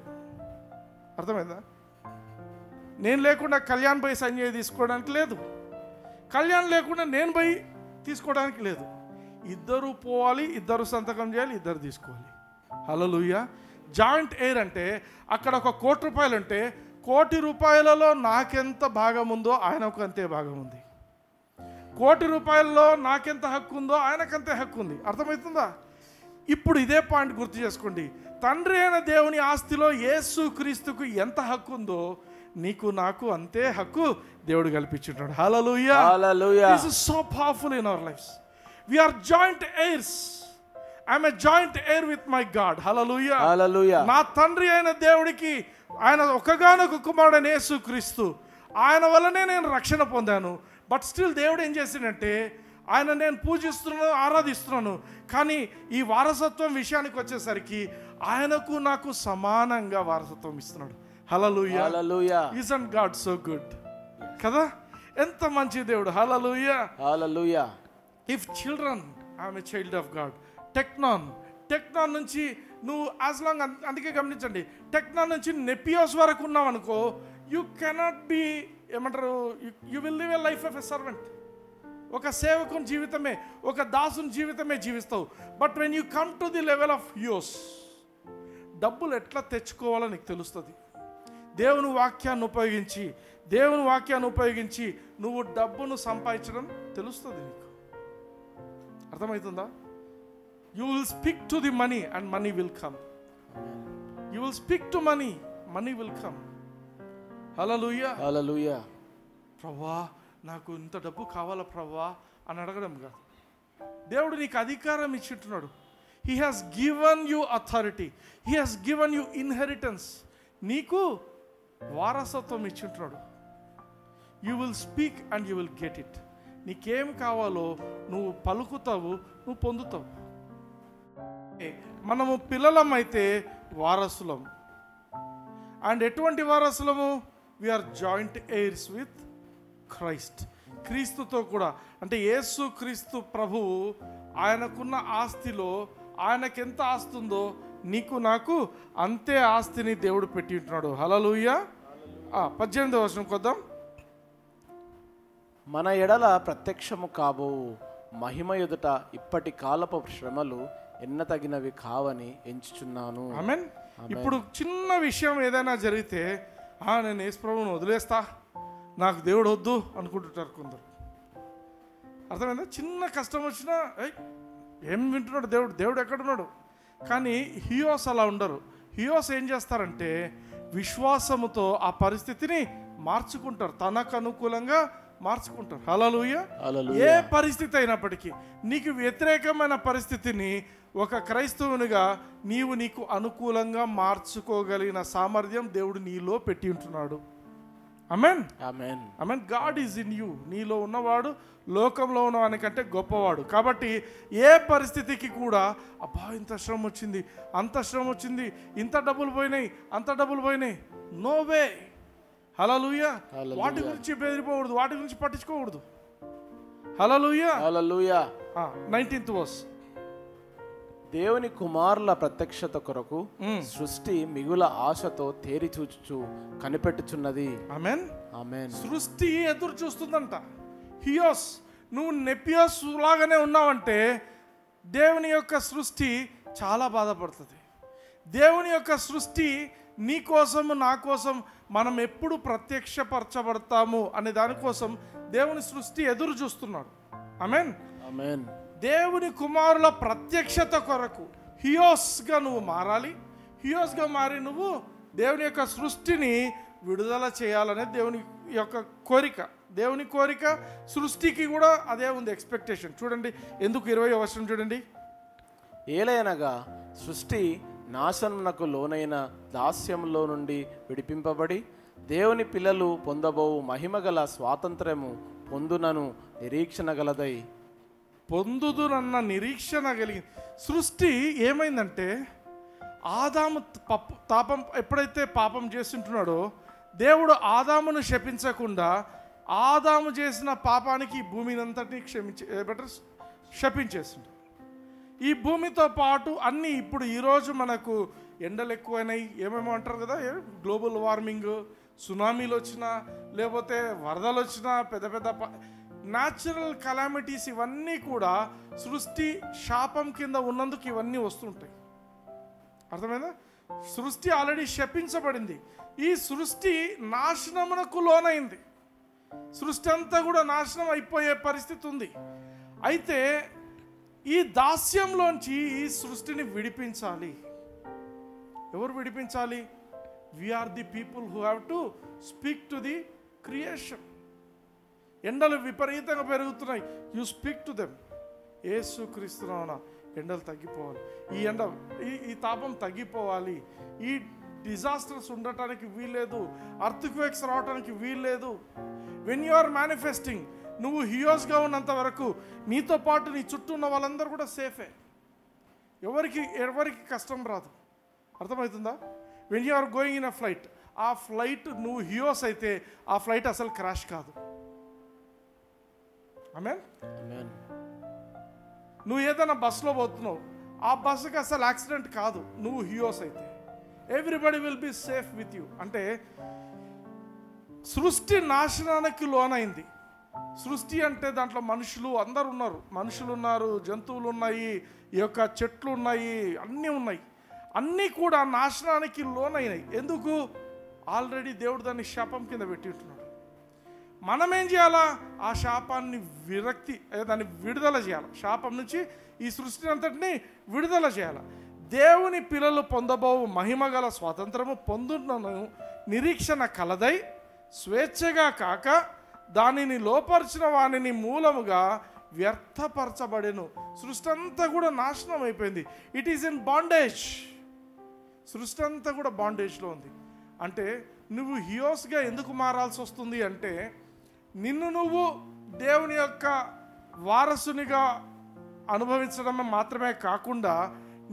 అర్థమైందా? నేను లేకుండా కళ్యాణ్ పోయి సైన్ చేసి తీసుకోవడానికి లేదు. కళ్యాణ్ లేకుండా నేను పోయి తీసుకోవడానికి లేదు. ఇద్దరు పోవాలి, ఇద్దరు సంతకం చేయాలి, ఇద్దరు తీసుకోవాలి. హల్లెలూయా. జాయింట్ ఎయిర్ అంటే అక్కడ ఒక ₹1,00,00,000 ఉంటే ₹1,00,00,000 నాకెంత భాగం ఉందో ఆయనకు అంతే భాగం ఉంది. ₹1,00,00,000 నాకెంత హక్కు ఉందో ఆయనకంతే హక్కు ఉంది. అర్థమవుతుందా? ఇప్పుడు ఇదే పాయింట్ గుర్తు చేసుకోండి. తండ్రి అయిన దేవుని ఆస్తిలో యేసు క్రీస్తుకు ఎంత హక్కు ఉందో నీకు నాకు అంతే హక్కు దేవుడు కల్పించుంటాడు. హల్లెలూయా. హల్లెలూయా. This is so powerful in our lives. We are joint heirs. I'm a joint heir with my God. హల్లెలూయా. హల్లెలూయా. నా తండ్రి అయిన దేవుడికి ఆయన ఒక్కగానొక్క కుమారుడైన యేసు క్రీస్తు, ఆయన వల్లనే నేను రక్షణ పొందాను. బట్ స్టిల్ దేవుడు ఏం చేసిందంటే ఆయన నేను పూజిస్తున్నాను, ఆరాధిస్తున్నాను, కానీ ఈ వారసత్వం విషయానికి వచ్చేసరికి ఆయనకు నాకు సమానంగా వారసత్వం ఇస్తున్నాడు. హల్లెలూయా. హల్లెలూయా. ఇజంట్ గాడ్ సో గుడ్ కదా? ఎంత మంచి దేవుడు. హల్లెలూయా. హల్లెలూయా. If children, I'm a child of God. టెక్నాన్ నుంచి నువ్వు యాజ్ లాంగ్, అందుకే గమనించండి, టెక్నాన్ నుంచి నెపియోస్ వరకు ఉన్నావు అనుకో, యూ కెనాట్ బి, ఏమంటారు, you will live a life of a servant. ఒక సేవకుని జీవితమే, ఒక దాసుని జీవితమే జీవిస్తావు. But when you come to the level of హ్యూస్, డబ్బులు ఎట్లా తెచ్చుకోవాలో నీకు తెలుస్తుంది. దేవుని వాక్యాన్ని ఉపయోగించి నువ్వు డబ్బును సంపాదించడం తెలుస్తుంది నీకు. అర్థమవుతుందా? You will speak to the money and money will come. You will speak to money, money will come. హల్లెలూయా. హల్లెలూయా. ప్రవ్వా నాకు ఇంత డబ్బు కావాలా ప్రవ్వా అని అడగడం కాదు. దేవుడు నీకు అధికారం ఇచ్చింటున్నాడు. He has given you authority, he has given you inheritance. నీకు వారసత్వం ఇచ్చింటున్నాడు. You will speak and you will get it. నీకేం కావాలో నువ్వు పలుకుతావు, నువ్వు పొందుతావు. మనము పిల్లలమైతే వారసులం. అండ్ ఎటువంటి వారసులము? We are joint heirs with Christ. క్రీస్తుతో కూడా, అంటే యేసు క్రీస్తు ప్రభువు ఆయనకున్న ఆస్తిలో ఆయనకెంత ఆస్తి ఉందో నీకు నాకు అంతే ఆస్తిని దేవుడు పెట్టి ఉంటున్నాడు. హల్లెలూయా. 18వ వచనం కొద్దాం. మన ఎడల ప్రత్యక్షము కాబోవు మహిమ ఎదుట ఇప్పటి కాలపు శ్రమలు ఎన్నతగినవి కావని ఎంచుచున్నాను. ఆమేన్. ఇప్పుడు చిన్న విషయం ఏదైనా జరిగితే నేను యేసు ప్రభువును వదిలేస్తా, నాకు దేవుడు వద్దు అనుకుంటుంటారు కొందరు. అర్థమైందా? చిన్న కష్టం వచ్చినా ఏం వింటున్నాడు దేవుడు ఎక్కడున్నాడు? కానీ హియోస్ అలా ఉండరు. హియోస్ ఏం చేస్తారంటే విశ్వాసముతో ఆ పరిస్థితిని మార్చుకుంటారు, తనకు అనుకూలంగా మార్చుకుంటారు. హల్లెలూయా. ఏ పరిస్థితి అయినప్పటికీ నీకు వ్యతిరేకమైన పరిస్థితిని ఒక క్రైస్తవునిగా నీకు అనుకూలంగా మార్చుకోగలిగిన సామర్థ్యం దేవుడు నీలో పెట్టి ఉంటున్నాడు. ఆమేన్. ఆమేన్. ఆమేన్. God is in you. నీలో ఉన్నవాడు లోకంలో ఉన్నవానికంటే గొప్పవాడు. కాబట్టి ఏ పరిస్థితికి కూడా అబ్బా ఇంత శ్రమ వచ్చింది, అంత శ్రమ వచ్చింది, ఇంత డబ్బులు పోయినాయి, అంత డబ్బులు పోయినాయి, నో వే. హల్లెలూయా. వాటి గురించి బెదిరిపోకూడదు, వాటి గురించి పట్టించుకోకూడదు. హల్లెలూయా. హల్లెలూయా. 19th verse. దేవుని కుమారుల ప్రత్యక్షత కొరకు సృష్టి మిగుల ఆశతో తేరి చూచుచు కనిపెట్టుచున్నది. ఆమేన్. ఆమేన్. సృష్టి ఎదురు చూస్తుందంట. హియోస్, నువ్వు నెపియోస్ లాగానే ఉన్నావంటే దేవుని యొక్క సృష్టి చాలా బాధపడుతుంది. దేవుని యొక్క సృష్టి నీ కోసం నా కోసం మనం ఎప్పుడు ప్రత్యక్షపరచబడతాము అనే దానికోసం దేవుని సృష్టి ఎదురు చూస్తున్నాడు. ఆమేన్. ఆమేన్. దేవుని కుమారుల ప్రత్యక్షత కొరకు హియోస్గా నువ్వు మారాలి. హియోస్గా మారి నువ్వు దేవుని యొక్క సృష్టిని విడుదల చేయాలనేది దేవుని యొక్క కోరిక. దేవుని కోరిక, సృష్టికి కూడా అదే ఉంది ఎక్స్పెక్టేషన్. చూడండి ఎందుకు 20వ వచనం చూడండి. ఏలయనగా సృష్టి నాశనమునకు లోనైన దాస్యంలో నుండి విడిపింపబడి దేవుని పిల్లలు పొందబోవు మహిమగల స్వాతంత్ర్యము పొందునను నిరీక్షణ గలదై. పొందుదునన్న నిరీక్షణ కలిగి సృష్టి ఏమైందంటే ఆదాము ఎప్పుడైతే పాపం చేస్తుంటున్నాడో దేవుడు ఆదామును శపించకుండా ఆదాము చేసిన పాపానికి ఈ భూమిని అంతటినీ శపించేస్తుంటాడు. ఈ భూమితో పాటు అన్నీ ఇప్పుడు ఈరోజు మనకు ఎండలు ఎక్కువైనాయి, ఏమేమో అంటారు కదా, గ్లోబల్ వార్మింగ్, సునామీలు వచ్చినా లేకపోతే వరదలు వచ్చినా పెద్ద పెద్ద న్యాచురల్ కలామిటీస్ ఇవన్నీ కూడా సృష్టి శాపం కింద ఉన్నందుకు ఇవన్నీ వస్తుంటాయి. అర్థమైందా? సృష్టి ఆల్రెడీ శపించబడింది. ఈ సృష్టి నాశనమునకు లోనైంది. సృష్టి అంతా కూడా నాశనం అయిపోయే పరిస్థితి ఉంది. అయితే ఈ దాస్యంలోంచి ఈ సృష్టిని విడిపించాలి. ఎవరు విడిపించాలి? We are the people who have to speak to the creation. ఎండలు విపరీతంగా పెరుగుతున్నాయి, యూ స్పీక్ టు దెమ్. యేసు క్రీస్తునామమున ఎండలు తగ్గిపోవాలి, ఈ తాపం తగ్గిపోవాలి, ఈ డిజాస్టర్స్ ఉండటానికి వీల్లేదు, అర్త్క్వేక్స్ రావడానికి వీల్లేదు. వెన్ యు ఆర్ మేనిఫెస్టింగ్, నువ్వు హియోస్గా ఉన్నంత వరకు నీతో పాటు నీ చుట్టూ ఉన్న వాళ్ళందరూ కూడా సేఫే. ఎవరికి కష్టం రాదు. అర్థమవుతుందా? When you are going in a flight, ఆ ఫ్లైట్ నువ్వు హియోస్ అయితే ఆ ఫ్లైట్ అసలు క్రాష్ కాదు. ఆమేన్. నువ్వు ఏదైనా బస్సులో పోతున్నావు, ఆ బస్సుకి అసలు యాక్సిడెంట్ కాదు నువ్వు హియోస్ అయితే. Everybody will be safe with you. అంటే సృష్టి నాశనానికి లోనైంది. సృష్టి అంటే దాంట్లో మనుషులు అందరు ఉన్నారు, మనుషులు ఉన్నారు, జంతువులు ఉన్నాయి, ఈ యొక్క చెట్లు ఉన్నాయి, అన్నీ ఉన్నాయి. అన్నీ కూడా నాశనానికి లోనైనాయి. ఎందుకు? ఆల్రెడీ దేవుడు దాన్ని శాపం కింద పెట్టి ఉంటున్నాడు. మనం ఏం చేయాలా? ఆ శాపాన్ని దాన్ని విడుదల చేయాలి. శాపం నుంచి ఈ సృష్టిని అంతటిని విడుదల చేయాలి. దేవుని పిల్లలు పొందబోవు మహిమగల స్వాతంత్రము పొందునను నిరీక్షణ కలదై స్వేచ్ఛగా కాక దానిని లోపరిచిన వానిని మూలముగా వ్యర్థపరచబడెను. సృష్టి అంతా కూడా నాశనం అయిపోయింది. It is in bondage. సృష్టి అంతా కూడా బాండేజ్లో ఉంది. అంటే నువ్వు హియోస్గా ఎందుకు మారాల్సి వస్తుంది అంటే, నిన్ను నువ్వు దేవుని యొక్క వారసునిగా అనుభవించడం మాత్రమే కాకుండా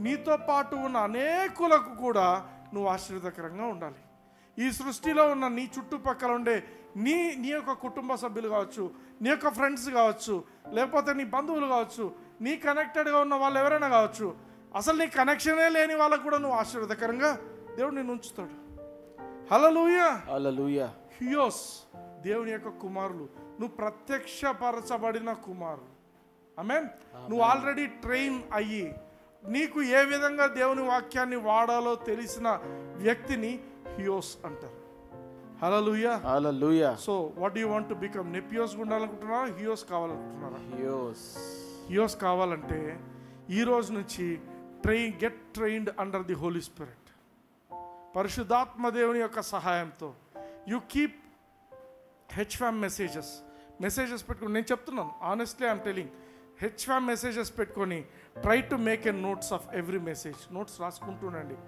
నీతో పాటు ఉన్న అనేకులకు కూడా నువ్వు ఆశీర్వాదకరంగా ఉండాలి. ఈ సృష్టిలో ఉన్న నీ చుట్టుపక్కల ఉండే నీ యొక్క కుటుంబ సభ్యులు కావచ్చు, నీ యొక్క ఫ్రెండ్స్ కావచ్చు, లేకపోతే నీ బంధువులు కావచ్చు, నీ కనెక్టెడ్గా ఉన్న వాళ్ళు ఎవరైనా కావచ్చు, అసలు నీ కనెక్షనే లేని వాళ్ళకు కూడా నువ్వు ఆశీర్వాదకరంగా దేవుడు నిన్ను ఉంచుతాడు. హల్లెలూయా. హల్లెలూయా. హియోస్ దేవుని యొక్క కుమారులు. నువ్వు ప్రత్యక్షపరచబడిన కుమారులు. ఆమేన్. నువ్వు ఆల్రెడీ ట్రైన్ అయ్యి నీకు ఏ విధంగా దేవుని వాక్యాన్ని వాడాలో తెలిసిన వ్యక్తిని హియోస్ అంటారు. హల్లెలూయా. హల్లెలూయా. So what you want to become? నెపియోస్ ఉండాలనుకుంటున్నారా? హియోస్ కావాలనుకుంటున్నారా? హియోస్ కావాలంటే ఈ రోజు నుంచి get trained under the Holy Spirit. పరిశుద్ధాత్మ దేవుని యొక్క సహాయంతో యు కీప్ హెచ్ఫామ్ మెసేజెస్ పెట్టుకుని, నేను చెప్తున్నాను ఆనెస్ట్లీ ఐఎమ్ టెలింగ్, హెచ్ఫామ్ మెసేజెస్ పెట్టుకొని try to make a notes of every message. Notes రాసుకుంటుండండి.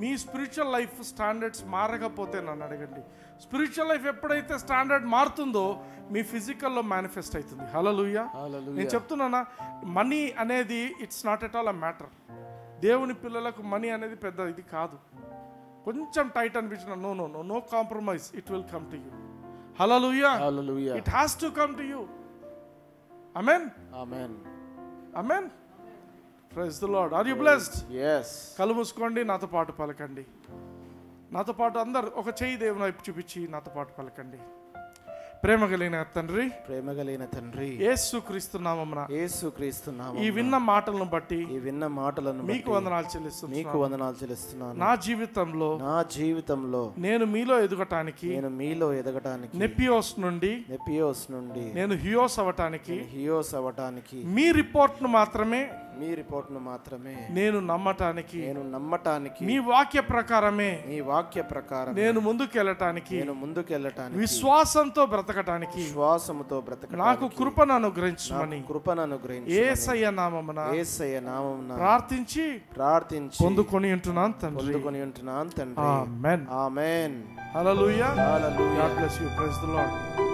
మీ స్పిరిచువల్ లైఫ్ స్టాండర్డ్స్ మారకపోతే నన్ను అడగండి. స్పిరిచువల్ లైఫ్ ఎప్పుడైతే స్టాండర్డ్ మారుతుందో మీ ఫిజికల్లో మేనిఫెస్ట్ అవుతుంది. హల్లెలూయా. నేను చెప్తున్నానా, మనీ అనేది it's not at all a matter. దేవుని పిల్లలకు మనీ అనేది పెద్ద ఇది కాదు. కొంచెం టైట్ అనిపించిన no compromise, it will come to you. హల్లెలూయా. It has to come to you. ఆమేన్. ఆమేన్. Praise the Lord. Are you blessed? yes. కళ్ళు మూసుకోండి, నాతో పాటు పలకండి. నాతో పాటు అందరు ఒక చెయ్యి దేవుని వైపు చూపించి నాతో పాటు పలకండి. ప్రేమ కలిగిన తండ్రి, యేసుక్రీస్తు నామమున ఈ విన్న మాటలను బట్టి మీకు వందనాలు చెల్లిస్తున్నాను. నా జీవితంలో నేను మీలో ఎదగటానికి నెపియోస్ నుండి నేను హియోస్ అవటానికి మీ రిపోర్ట్ ను మాత్రమే నేను నమ్మటానికి మీ వాక్య ప్రకారమే నేను ముందుకెళ్ళటానికి విశ్వాసంతో బ్రతకటానికి నాకు కృపను అనుగ్రహించమని యేసయ్య నామమున ప్రార్థించి పొందుకొని ఉంటున్నాను తండ్రి. ఆమేన్. ఆమేన్. హల్లెలూయా. God bless you. Praise the lord.